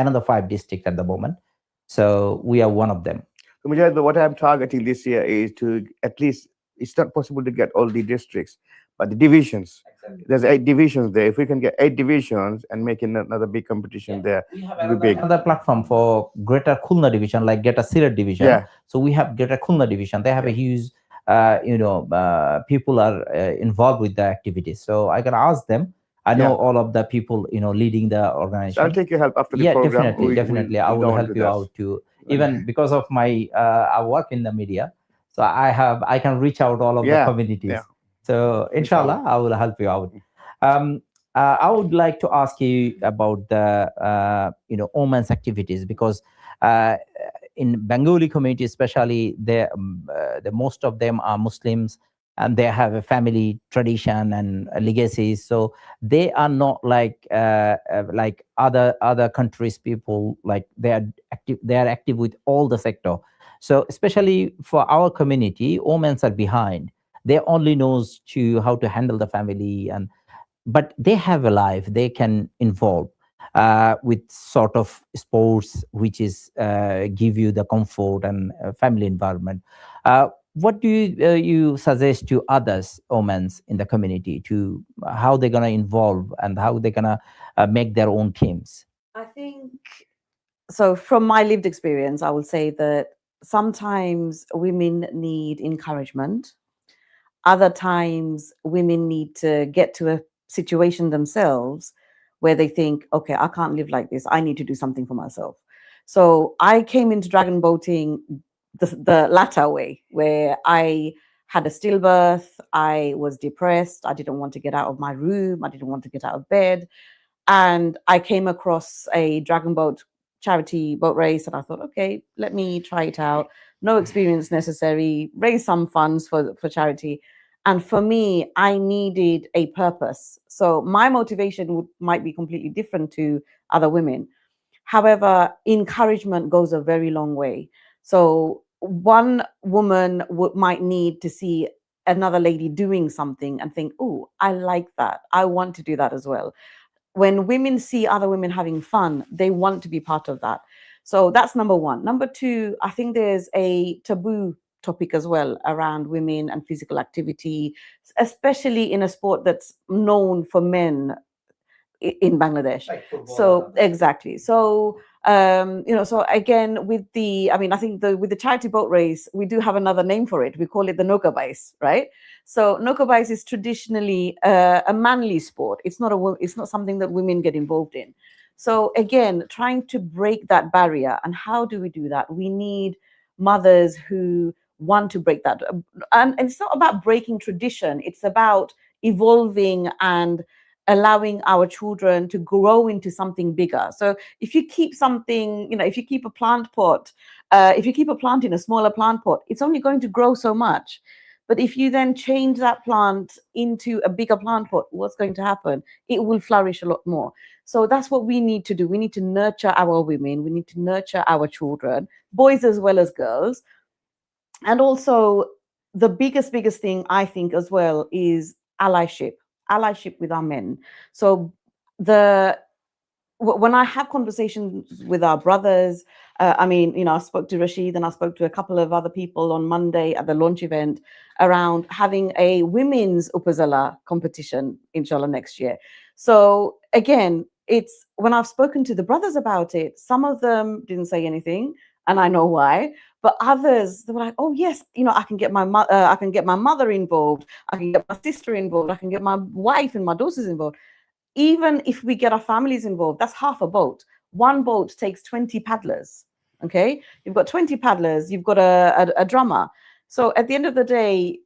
another 5 districts at the moment. So we are one of them.
So Mujahid, what I'm targeting this year is to at least, it's not possible to get all the districts, but the divisions. Exactly. There's 8 divisions there. If we can get 8 divisions and make another big competition there, it'll be big.
Another platform for Greater Khulna division, like Greater Sylhet division.
Yeah.
So we have Greater Khulna division. They have a huge, people are involved with the activities. So I can ask them. I know all of the people, leading the organization.
So I'll take your help after the program.
Definitely. I will help you out too. Even because of my, I work in the media, so I can reach out all of the communities. Yeah. So inshallah, I will help you out. I would like to ask you about the, women's activities, because in Bengali community especially, the most of them are Muslims, and they have a family tradition and legacies. So they are not like other countries people, like they are active with all the sector. So especially for our community, women are behind. They only knows how to handle the family, but they have a life they can involve with sort of sports, which is give you the comfort and family environment. What do you suggest to others, women in the community, to how they're gonna involve and how they're gonna make their own teams?
I think so. From my lived experience, I will say that sometimes women need encouragement. Other times, women need to get to a situation themselves where they think, okay, I can't live like this. I need to do something for myself. So I came into dragon boating the latter way, where I had a stillbirth, I was depressed, I didn't want to get out of my room, I didn't want to get out of bed, and I came across a dragon boat charity boat race, and I thought, okay, let me try it out. No experience necessary, raise some funds for charity. And for me, I needed a purpose. So my motivation might be completely different to other women. However, encouragement goes a very long way. So one woman might need to see another lady doing something and think, oh, I like that. I want to do that as well. When women see other women having fun, they want to be part of that. So that's number one. Number two, I think there's a taboo topic as well around women and physical activity, especially in a sport that's known for men in Bangladesh. Like football, so exactly. So So again, with the, I think with the charity boat race, we do have another name for it. We call it the Nokabais, right? So Nokabais is traditionally a manly sport. It's not something that women get involved in. So again, trying to break that barrier. And how do we do that? We need mothers who want to break that. And it's not about breaking tradition. It's about evolving and allowing our children to grow into something bigger. So if you keep something, if you keep a plant pot, if you keep a plant in a smaller plant pot, it's only going to grow so much. But if you then change that plant into a bigger plant pot, what's going to happen? It will flourish a lot more. So that's what we need to do. We need to nurture our women. We need to nurture our children, boys as well as girls. And also the biggest thing I think as well is allyship with our men. So when I have conversations with our brothers, I spoke to Rashid and I spoke to a couple of other people on Monday at the launch event around having a women's Upazala competition, inshallah, next year. So again, it's when I've spoken to the brothers about it, some of them didn't say anything, and I know why. But others, they were like, "Oh yes, I can get my mother involved. I can get my sister involved. I can get my wife and my daughters involved." Even if we get our families involved, that's half a boat. One boat takes 20 paddlers. Okay, you've got 20 paddlers. You've got a drummer. So at the end of the day,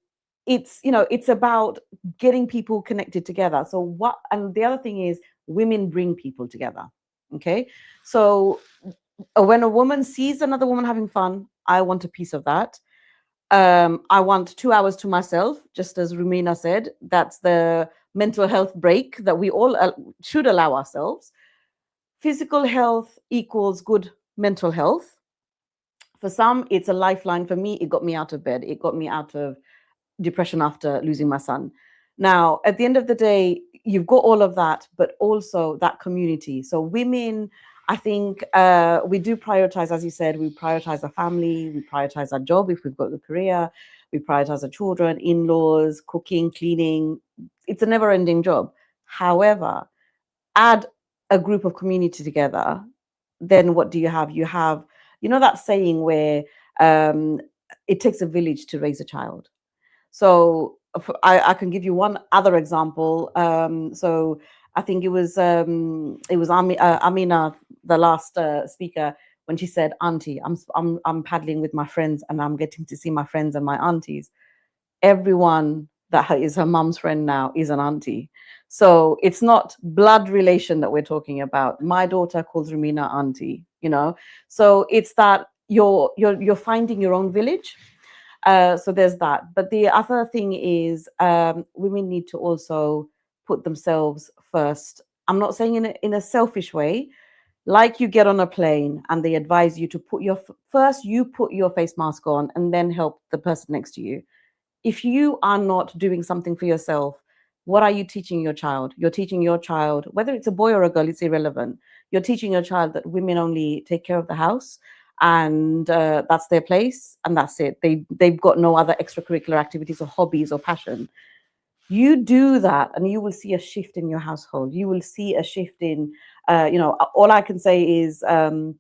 it's about getting people connected together. And the other thing is, women bring people together. Okay, so when a woman sees another woman having fun, I want a piece of that. I want 2 hours to myself, just as Rumina said. That's the mental health break that we all should allow ourselves. Physical health equals good mental health. For some, it's a lifeline. For me, it got me out of bed. It got me out of depression after losing my son. Now, at the end of the day, you've got all of that, but also that community. So women, I think we do prioritize, as you said, we prioritize our family, we prioritize our job if we've got the career, we prioritize our children, in-laws, cooking, cleaning. It's a never-ending job. However, add a group of community together, then what do you have? You have, that saying where it takes a village to raise a child. So I can give you one other example. So I think it was Amina, the last speaker, when she said, "Auntie, I'm paddling with my friends and I'm getting to see my friends and my aunties." Everyone that is her mum's friend now is an auntie. So it's not blood relation that we're talking about. My daughter calls Rumina auntie, So it's that you're finding your own village. So there's that. But the other thing is women need to also put themselves first. I'm not saying in a selfish way. Like you get on a plane and they advise you to put your face mask on and then help the person next to you. If you are not doing something for yourself, what are you teaching your child? You're teaching your child, whether it's a boy or a girl, it's irrelevant. You're teaching your child that women only take care of the house and that's their place and that's it. They've got no other extracurricular activities or hobbies or passion. You do that and you will see a shift in your household. You will see a shift in, all I can say is when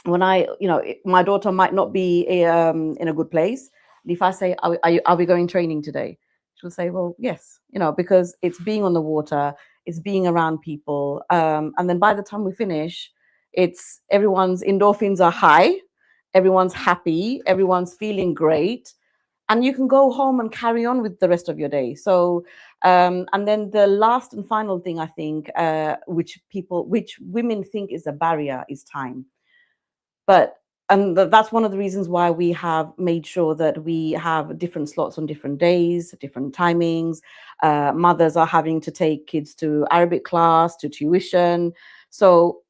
my daughter might not be in a good place. If I say, are we going training today? She'll say, well, yes, because it's being on the water, it's being around people. And then by the time we finish, it's everyone's endorphins are high, everyone's happy, everyone's feeling great. And you can go home and carry on with the rest of your day. So, and then the last and final thing, I think, which women think is a barrier is time. And that's one of the reasons why we have made sure that we have different slots on different days, different timings. Mothers are having to take kids to Arabic class, to tuition. So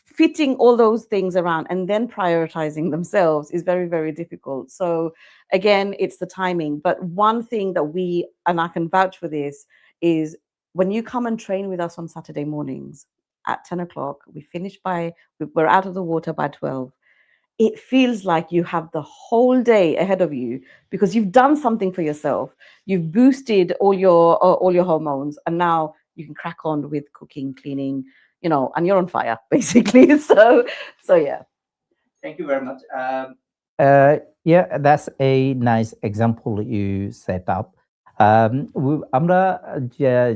fitting all those things around and then prioritizing themselves is very, very difficult. So again, it's the timing. But one thing that and I can vouch for this, is when you come and train with us on Saturday mornings at 10 o'clock, we're out of the water by 12. It feels like you have the whole day ahead of you because you've done something for yourself. You've boosted all your hormones, and now you can crack on with cooking, cleaning, and you're on fire, basically. So yeah.
Thank you very much. Yeah, that's a nice example you set up. আমরা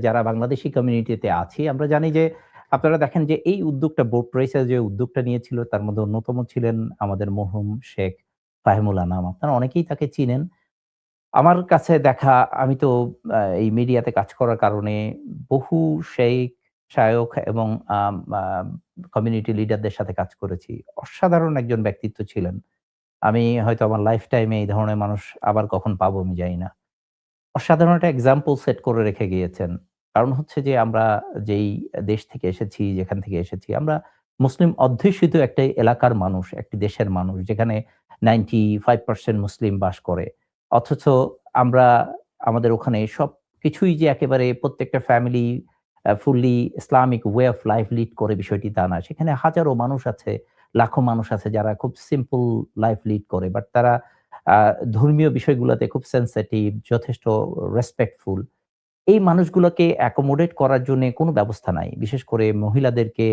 যারা বাংলাদেশি কমিউনিটিতে আছি, আমরা জানি যে আপনারা দেখেন যে এই উদ্যোগটা বোট রেসের যে উদ্যোগটা নিয়েছিল তার মধ্যে অন্যতম ছিলেন আমাদের মরহুম শেখ ফাহিমুল আনাম। আপনারা অনেকেই তাকে চিনেন। আমার কাছে দেখা, আমি তো এই মিডিয়াতে কাজ করার কারণে বহু শেখ, শায়খ এবং কমিউনিটি লিডারদের সাথে কাজ করেছি। অসাধারণ একজন ব্যক্তিত্ব ছিলেন। আমি হয়তো আমার লাইফ টাইমে এই ধরনের মানুষ আবার কখন পাবো আমি জানি না। অসাধারণ একটা এক্সাম্পল সেট করে রেখে গিয়েছেন। কারণ হচ্ছে যে আমরা যেই দেশ থেকে এসেছি, যেখান থেকে এসেছি, আমরা মুসলিম অধ্যুষিত একটা এলাকার মানুষ, একটি দেশের মানুষ যেখানে 95% মুসলিম বাস করে। অথচ আমরা আমাদের ওখানে সবকিছুই যে একেবারে প্রত্যেকটা family fully Islamic way of life lead করে বিষয়টি তা না। সেখানে হাজারো মানুষ আছে, লাখো মানুষ আছে যারা খুব সিম্পল লাইফ লিড করে। বাট তারা ধর্মীয় বিষয়গুলোতে খুব সেনসিটিভ, যথেষ্ট রেসপেক্টফুল। এই মানুষগুলোকে অ্যাকোমোডেট করার জন্যে কোনো ব্যবস্থা নাই। বিশেষ করে মহিলাদেরকে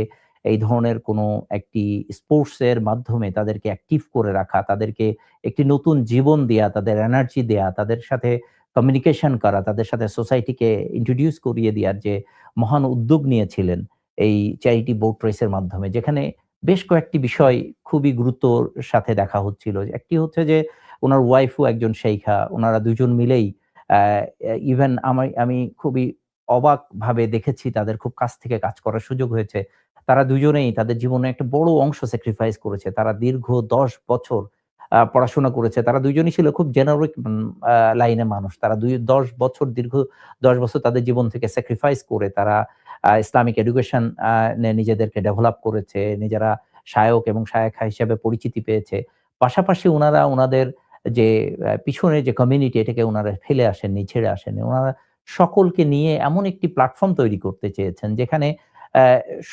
এই ধরনের কোনো একটি স্পোর্টসের মাধ্যমে তাদেরকে অ্যাক্টিভ করে রাখা, তাদেরকে একটি নতুন জীবন দেয়া, তাদের এনার্জি দেয়া, তাদের সাথে কমিউনিকেশন করা, তাদের সাথে সোসাইটিকে ইন্ট্রোডিউস করিয়ে দেওয়ার যে মহান উদ্যোগ নিয়েছিলেন এই চ্যারিটি বোট রেসের মাধ্যমে, যেখানে বেশ কয়েকটি বিষয় খুবই গুরুত্বর সাথে দেখা হচ্ছিল। একটি হচ্ছে যে ওনার ওয়াইফও একজন শেইখা, ওনারা দুজন মিলেই ইভেন আমি খুবই অবাকভাবে দেখেছি, তাদের খুব কাছ থেকে কাজ করার সুযোগ হয়েছে। তারা দুজনেই তাদের জীবনে একটা বড় অংশ স্যাক্রিফাইস করেছে। তারা দীর্ঘ 10 বছর পড়াশোনা করেছে। তারা দুজনই ছিল খুব জেনারিক লাইনের মানুষ। তারা 10 বছর দীর্ঘ 10 বছর তাদের জীবন থেকে স্যাক্রিফাইস করে তারা ইসলামিক এডুকেশন নিজেদেরকে ডেভেলপ করেছে। নিজেরা শায়ক এবং শায়েখা হিসেবে পরিচিতি পেয়েছে। পাশাপাশি উনারা উনাদের যে পিছনে যে কমিউনিটি, এটাকে উনারা ফেলে আসেননি, ছেড়ে আসেননি। উনারা সকলকে নিয়ে এমন একটি প্ল্যাটফর্ম তৈরি করতে চেয়েছেন যেখানে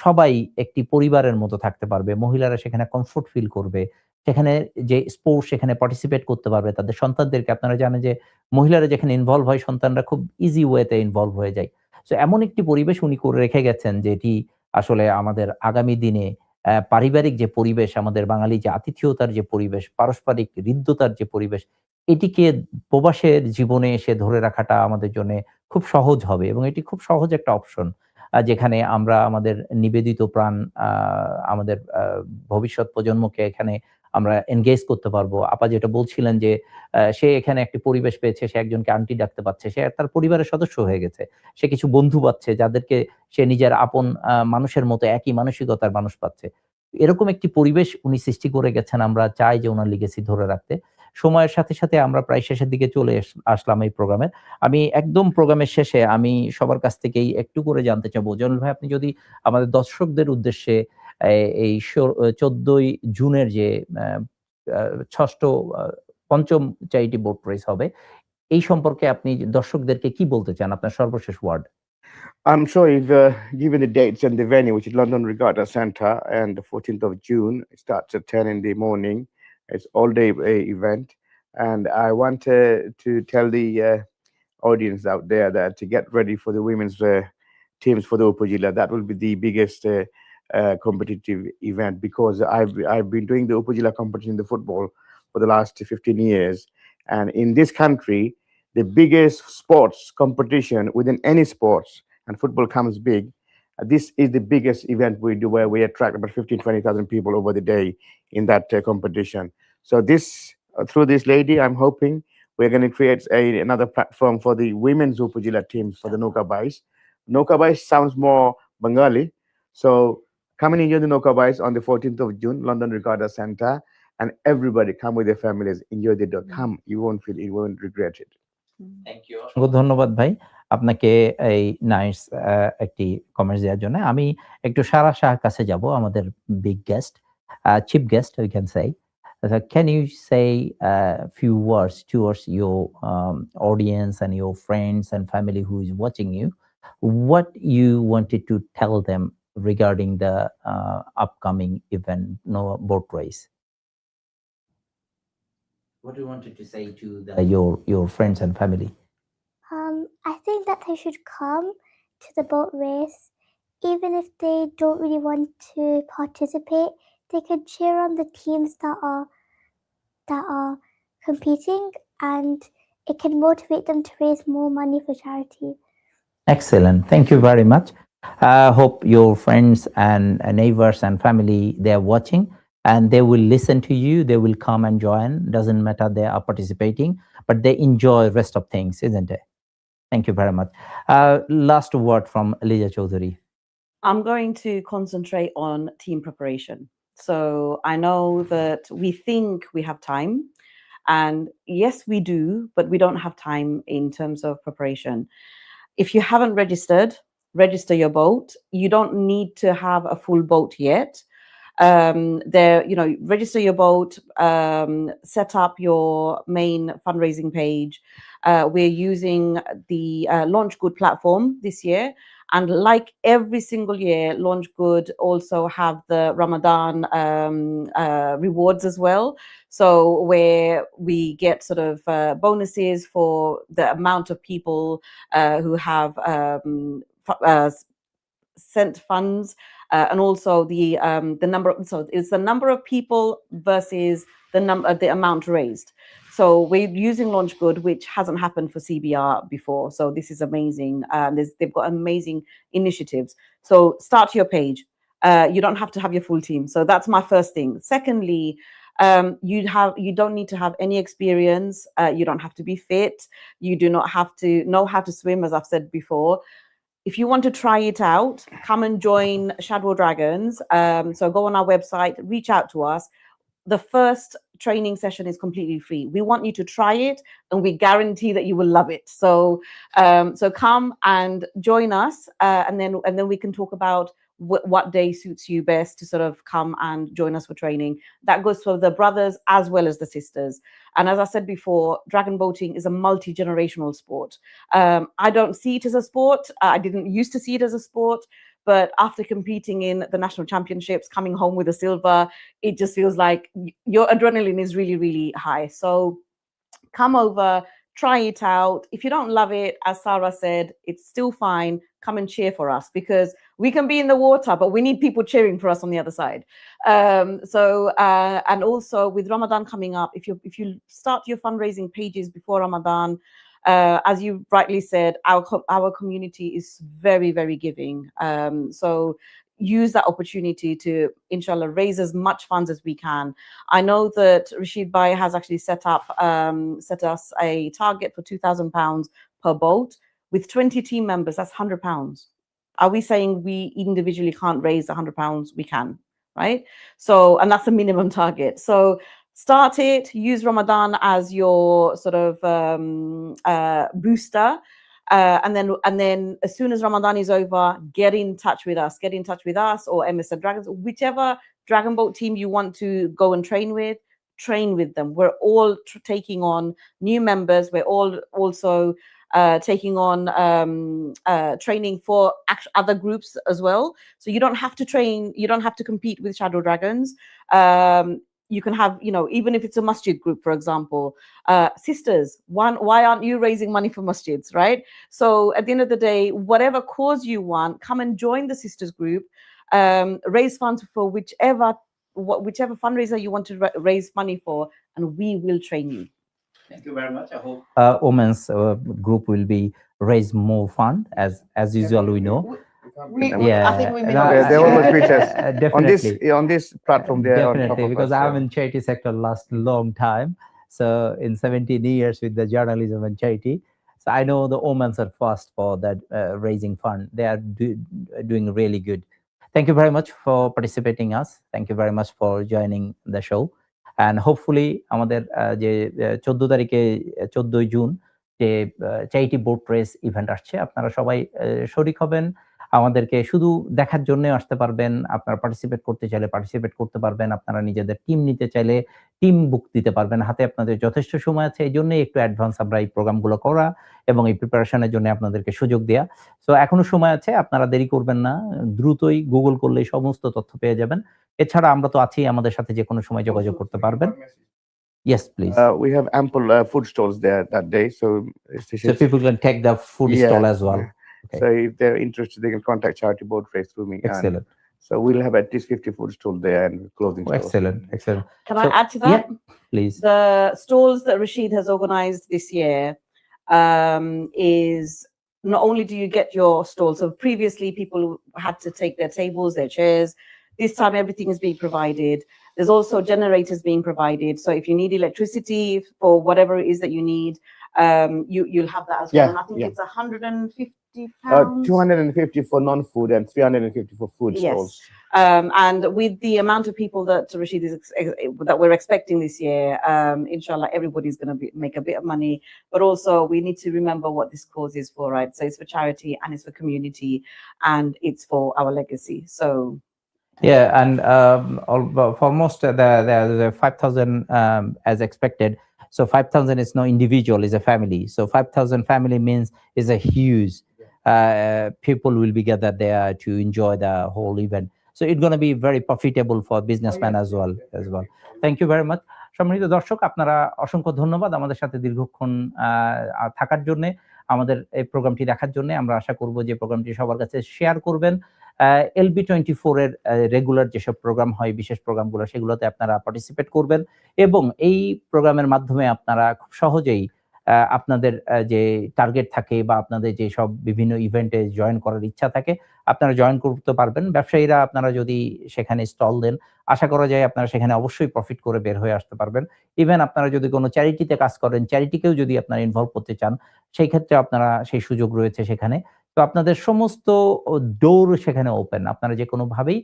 সবাই একটি পরিবারের মতো থাকতে পারবে। মহিলারা সেখানে কমফোর্ট ফিল করবে। সেখানে যে স্পোর্টস সেখানে পার্টিসিপেট করতে পারবে। তাদের সন্তানদেরকে, আপনারা জানেন যে মহিলারা যেখানে ইনভলভ হয় সন্তানরা খুব ইজি ওয়েতে ইনভলভ হয়ে যায়। সো এমন একটি পরিবেশ উনি করে রেখে গেছেন যেটি আসলে আমাদের আগামী দিনে পারিবারিক যে পরিবেশ, আমাদের বাঙালি যে আতিথেয়তার যে পরিবেশ, পারস্পরিক হৃদ্যতার যে পরিবেশ, এটিকে প্রবাসের জীবনে এসে ধরে রাখাটা আমাদের জন্যে খুব সহজ হবে এবং এটি খুব সহজ একটা অপশন। যেখানে আমরা আমাদের নিবেদিত প্রাণ, আমাদের ভবিষ্যৎ প্রজন্মকে এখানে আমরা এনগেজ করতে পারবো। আপা যেটা বলছিলেন যে সে এখানে একটি পরিবেশ পেয়েছে, সে একজনকে আন্টি ডাকতে পারছে, সে তার পরিবারের সদস্য হয়ে গেছে। সে কিছু বন্ধু পাচ্ছে যাদেরকে সে নিজের আপন মানুষের মতো একই মানসিকতার মানুষ পাচ্ছে। এরকম একটি পরিবেশ উনি সৃষ্টি করে গেছেন। আমরা চাই যে উনার লিগেসি ধরে রাখতে। সময়ের সাথে সাথে আমরা প্রায় শেষের দিকে চলে আসলাম এই প্রোগ্রামের। আমি একদম প্রোগ্রামের শেষে আমি সবার কাছ থেকেই একটু করে জানতে চাবো, জয়নাল ভাই, আপনি যদি আমাদের দর্শকদের উদ্দেশ্যে এই 14ই জুনের যে পঞ্চম চ্যারিটি বোট রেস হবে, এই সম্পর্কে আপনি দর্শকদেরকে কি বলতে চান? আপনার সর্বশেষ word.
I'm sure if given the dates and the venue, which is London Regatta Centre, and the 14th of June, it starts at 10 in the morning. It's all-day event, and I want to tell the audience out there that to get ready for the women's teams for the Upajila. That will be the biggest competitive event, because I've been doing the Upajila competition in the football for the last 15 years, and in this country, the biggest sports competition within any sports, and football comes big. This is the biggest event we do, where we attract about 15,000-20,000 people over the day in that competition. So through this lady, I'm hoping we're going to create another platform for the women's Upajila teams for the Nokabais. Nokabais sounds more Bengali. So come and enjoy the Nokabais on the 14th of June, London Regatta Centre, and everybody come with their families. Enjoy the day. Come, you won't regret it.
Thank you. অসংখ্য ধন্যবাদ ভাই আপনাকে এই nice একটি comments দেওয়ার জন্য। আমি একটু সারা শাহর কাছে যাব, আমাদের big guest, chief guest we can say. Can you say a few words towards your audience and your friends and family who is watching you? What you wanted to tell them regarding the upcoming event, boat race? What do you wanted to say to your friends and family?
I think that they should come to the boat race. even if they don't really want to participate, they can cheer on the teams that are competing, and it can motivate them to raise more money for charity.
Excellent. Thank you very much. Hope your friends and neighbors and family, they are watching and they will listen to you. They will come and join. Doesn't matter they are participating, but they enjoy rest of things, isn't it? Thank you very much. Last word from Liza Chowdhury.
I'm going to concentrate on team preparation. So I know that we think we have time, and yes, we do, but we don't have time in terms of preparation. If you haven't registered, register your boat. You don't need to have a full boat yet. Register your boat, set up your main fundraising page. We're using the Launch Good platform this year. And like every single year, Launch Good also have the Ramadan rewards as well. So where we get sort of bonuses for the amount of people who have sent funds, and also the number. So it's the number of people versus the amount raised. So we're using Launch Good, which hasn't happened for CBR before. So this is amazing. They've got amazing initiatives. So start your page. You don't have to have your full team. So that's my first thing. Secondly, you don't need to have any experience. You don't have to be fit. You do not have to know how to swim, as I've said before. If you want to try it out, come and join Shadwell Dragons. So go on our website, reach out to us. The first training session is completely free. We want you to try it, and we guarantee that you will love it. So come and join us, and then we can talk about what day suits you best to sort of come and join us for training. That goes for the brothers as well as the sisters. And as I said before, dragon boating is a multi-generational sport. I don't see it as a sport. I didn't used to see it as a sport. But after competing in the national championships, coming home with a silver, it just feels like your adrenaline is really, really high. So come over, try it out. If you don't love it, as Sarah said, it's still fine. Come and cheer for us, because we can be in the water, but we need people cheering for us on the other side. And also with Ramadan coming up, if you start your fundraising pages before Ramadan, as you rightly said, our community is very, very giving. So use that opportunity to, inshallah, raise as much funds as we can. I know that Rashid Ali has actually set us a target for £2,000 per boat. With 20 team members, that's £100. Are we saying we individually can't raise £100? We can, right? So, and that's a minimum target. So start it, use Ramadan as your sort of booster. And then as soon as Ramadan is over, get in touch with us or MSF Dragons, whichever dragon boat team you want to go and train with them. We're all taking on new members. We're all also taking on training for other groups as well. So you don't have to train, you don't have to compete with Shadwell Dragons. You can have, even if it's a masjid group, for example, sisters, why aren't you raising money for masjids, right? So at the end of the day, whatever cause you want, come and join the sisters group, raise funds for whichever fundraiser you want to raise money for, and we will train you.
Thank you very much. I hope women's group will be raise more fund as usual. We know.
I think we
they always reach us
definitely
on this platform. They are
definitely, because I'm in charity sector last long time. So in 17 years with the journalism and charity, so I know the women are fast for that raising fund. They are doing really good. Thank you very much for participating us. Thank you very much for joining the show. And hopefully আমাদের যে 14 তারিখে 14 June যে charity boat race event আসছে, আপনারা সবাই শরীক হবেন। আমাদেরকে শুধু দেখার জন্য আসতে পারবেন। আপনারা পার্টিসিপেট করতে চাইলে পার্টিসিপেট করতে পারবেন। আপনারা নিজেদের টিম নিতে চাইলে টিম বুক দিতে পারবেন। হাতে আপনাদের যথেষ্ট সময় আছে। এই জন্যই একটু অ্যাডভান্স আমরা এই প্রোগ্রামগুলো করা এবং এই প্রিপারেশনের জন্য আপনাদেরকে সুযোগ দেয়া। সো এখনো সময় আছে, আপনারা দেরি করবেন না। দ্রুতই গুগল করলে সমস্ত তথ্য পেয়ে যাবেন। এছাড়া আমরা তো আছি, আমাদের সাথে যে কোনো সময় যোগাযোগ করতে পারবেন। Yes, please.
We have ample food stalls there that day, so
people can take the food stall as well.
So if they're interested, they can contact Charity Boat Race through me.
Excellent.
So we'll have at least 50 food stalls there and clothing stores.
Excellent.
Can I add to that?
Yeah, please.
The stalls that Rashid has organized this year is not only do you get your stall, so previously people had to take their tables, their chairs. This time everything is being provided. There's also generators being provided. So if you need electricity for whatever it is that you need, you'll have that as well. And I think it's £150.
250 for non-food and 350 for food stalls.
And with the amount of people that Rashid is that we're expecting this year, inshallah, everybody's going to make a bit of money. But also, we need to remember what this cause is for, right? So it's for charity, and it's for community, and it's for our legacy. So.
Yeah, and for most, the 5,000 as expected. So 5,000 is no individual, is a family. So 5,000 family means is a huge. People will be gathered there to enjoy the whole event. So it's going to be very profitable for businessmen as well. Thank you very much. সম্মানিত দর্শক, আপনারা অসংখ্য ধন্যবাদ আমাদের সাথে দীর্ঘক্ষণ থাকার জন্য, আমাদের এই প্রোগ্রামটি দেখার জন্য। আমরা আশা করব যে প্রোগ্রামটি সবার কাছে শেয়ার করবেন। LB24 এর রেগুলার যেসব প্রোগ্রাম হয়, বিশেষ প্রোগ্রামগুলো, সেগুলোতে আপনারা পার্টিসিপেট করবেন এবং এই প্রোগ্রামের মাধ্যমে আপনারা খুব সহজেই আপনাদের যে টার্গেট থাকে বা আপনাদের যে সব বিভিন্ন ইভেন্টে জয়েন করার ইচ্ছা থাকে, আপনারা জয়েন করতে পারবেন। ব্যবসায়ীরা আপনারা যদি সেখানে স্টল দেন, আশা করা যায় আপনারা সেখানে অবশ্যই প্রফিট করে বের হয়ে আসতে পারবেন। ইভেন আপনারা যদি কোনো চ্যারিটিতে কাজ করেন, চ্যারিটিকেও যদি আপনারা ইনভলভ করতে চান, সেই ক্ষেত্রে আপনারা সেই সুযোগ রয়েছে সেখানে। তো আপনাদের সমস্ত ডোর সেখানে ওপেন, আপনারা যে কোনোভাবেই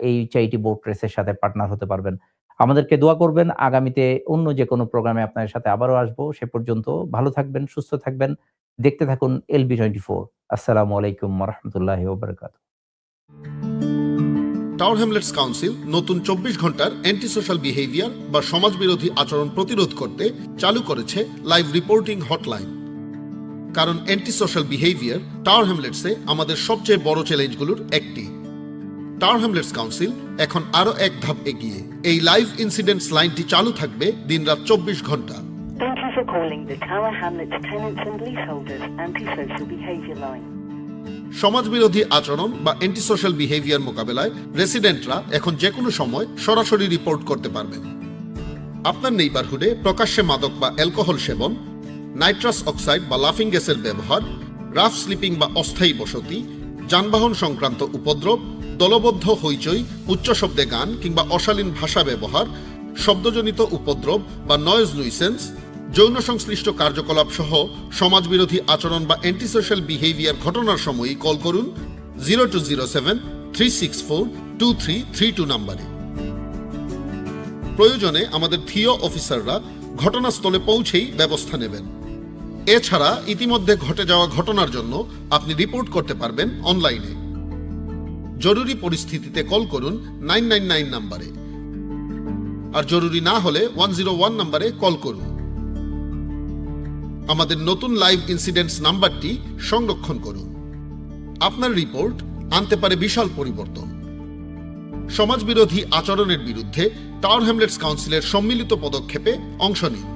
এই চ্যারিটি বোট রেসের সাথে পার্টনার হতে পারবেন। আমাদেরকে দোয়া করবেন, আগামীতে অন্য যে কোনো প্রোগ্রামে আপনাদের সাথে আবারও আসবো। সে পর্যন্ত ভালো থাকবেন, সুস্থ থাকবেন, দেখতে থাকুন LB24। আসসালামু আলাইকুম ওয়া রাহমাতুল্লাহি ওয়া বারাকাতুহু।
টাওয়ার হ্যামলেটস কাউন্সিল নতুন 24 ঘন্টার অ্যান্টি সোশ্যাল বিহেভিয়ার বা সমাজ বিরোধী আচরণ প্রতিরোধ করতে চালু করেছে লাইভ রিপোর্টিং হটলাইন। কারণ অ্যান্টি সোশ্যাল বিহেভিয়ার টাওয়ার হ্যামলেটসে আমাদের সবচেয়ে বড় চ্যালেঞ্জগুলোর একটি। টাওয়ার হ্যামলেটস কাউন্সিল এখন আরো এক ধাপ এগিয়ে। এই লাইভ ইনসিডেন্টস লাইনটি চালু থাকবে দিনরাত 24 ঘন্টা।
Thank you for calling the Tower Hamlets Tenants and Leaseholders Anti-Social Behaviour Line.
সমাজ বিরোধী আচরণ বা অ্যান্টি সোশ্যাল বিহেভিয়ার মোকাবেলায় রেসিডেন্টরা এখন যে কোনো সময় সরাসরি রিপোর্ট করতে পারবেন। আপনার নেইবারহুডে প্রকাশ্যে মাদক বা অ্যালকোহল সেবন, নাইট্রাস অক্সাইড বা লাফিং গ্যাসের ব্যবহার, রাফ স্লিপিং বা অস্থায়ী বসতি, যানবাহন সংক্রান্ত উপদ্রব, দলবদ্ধ হইচই, উচ্চ শব্দে গান কিংবা অশালীন ভাষা ব্যবহার, শব্দজনিত উপদ্রব বা নয়েজ নুইসেন্স, যৌন সংশ্লিষ্ট কার্যকলাপ সহ সমাজবিরোধী আচরণ বা অ্যান্টি সোশ্যাল বিহেভিয়ার ঘটনার সময়ই কল করুন 0207-364-2332 নম্বরে। প্রয়োজনে আমাদের থিও অফিসাররা ঘটনাস্থলে পৌঁছেই ব্যবস্থা নেবেন। এছাড়া ইতিমধ্যে ঘটে যাওয়া ঘটনার জন্য আপনি রিপোর্ট করতে পারবেন অনলাইনে। জরুরি পরিস্থিতিতে কল করুন 999 নম্বরে, আর জরুরি না হলে 101 নম্বরে কল করুন। আমাদের নতুন লাইভ ইনসিডেন্টস নাম্বারটি সংরক্ষণ করুন। আপনার রিপোর্ট আনতে পারে বিশাল পরিবর্তন। সমাজবিরোধী আচরণের বিরুদ্ধে টাওয়ার হ্যামলেটস কাউন্সিলের সম্মিলিত পদক্ষেপে অংশ নিন।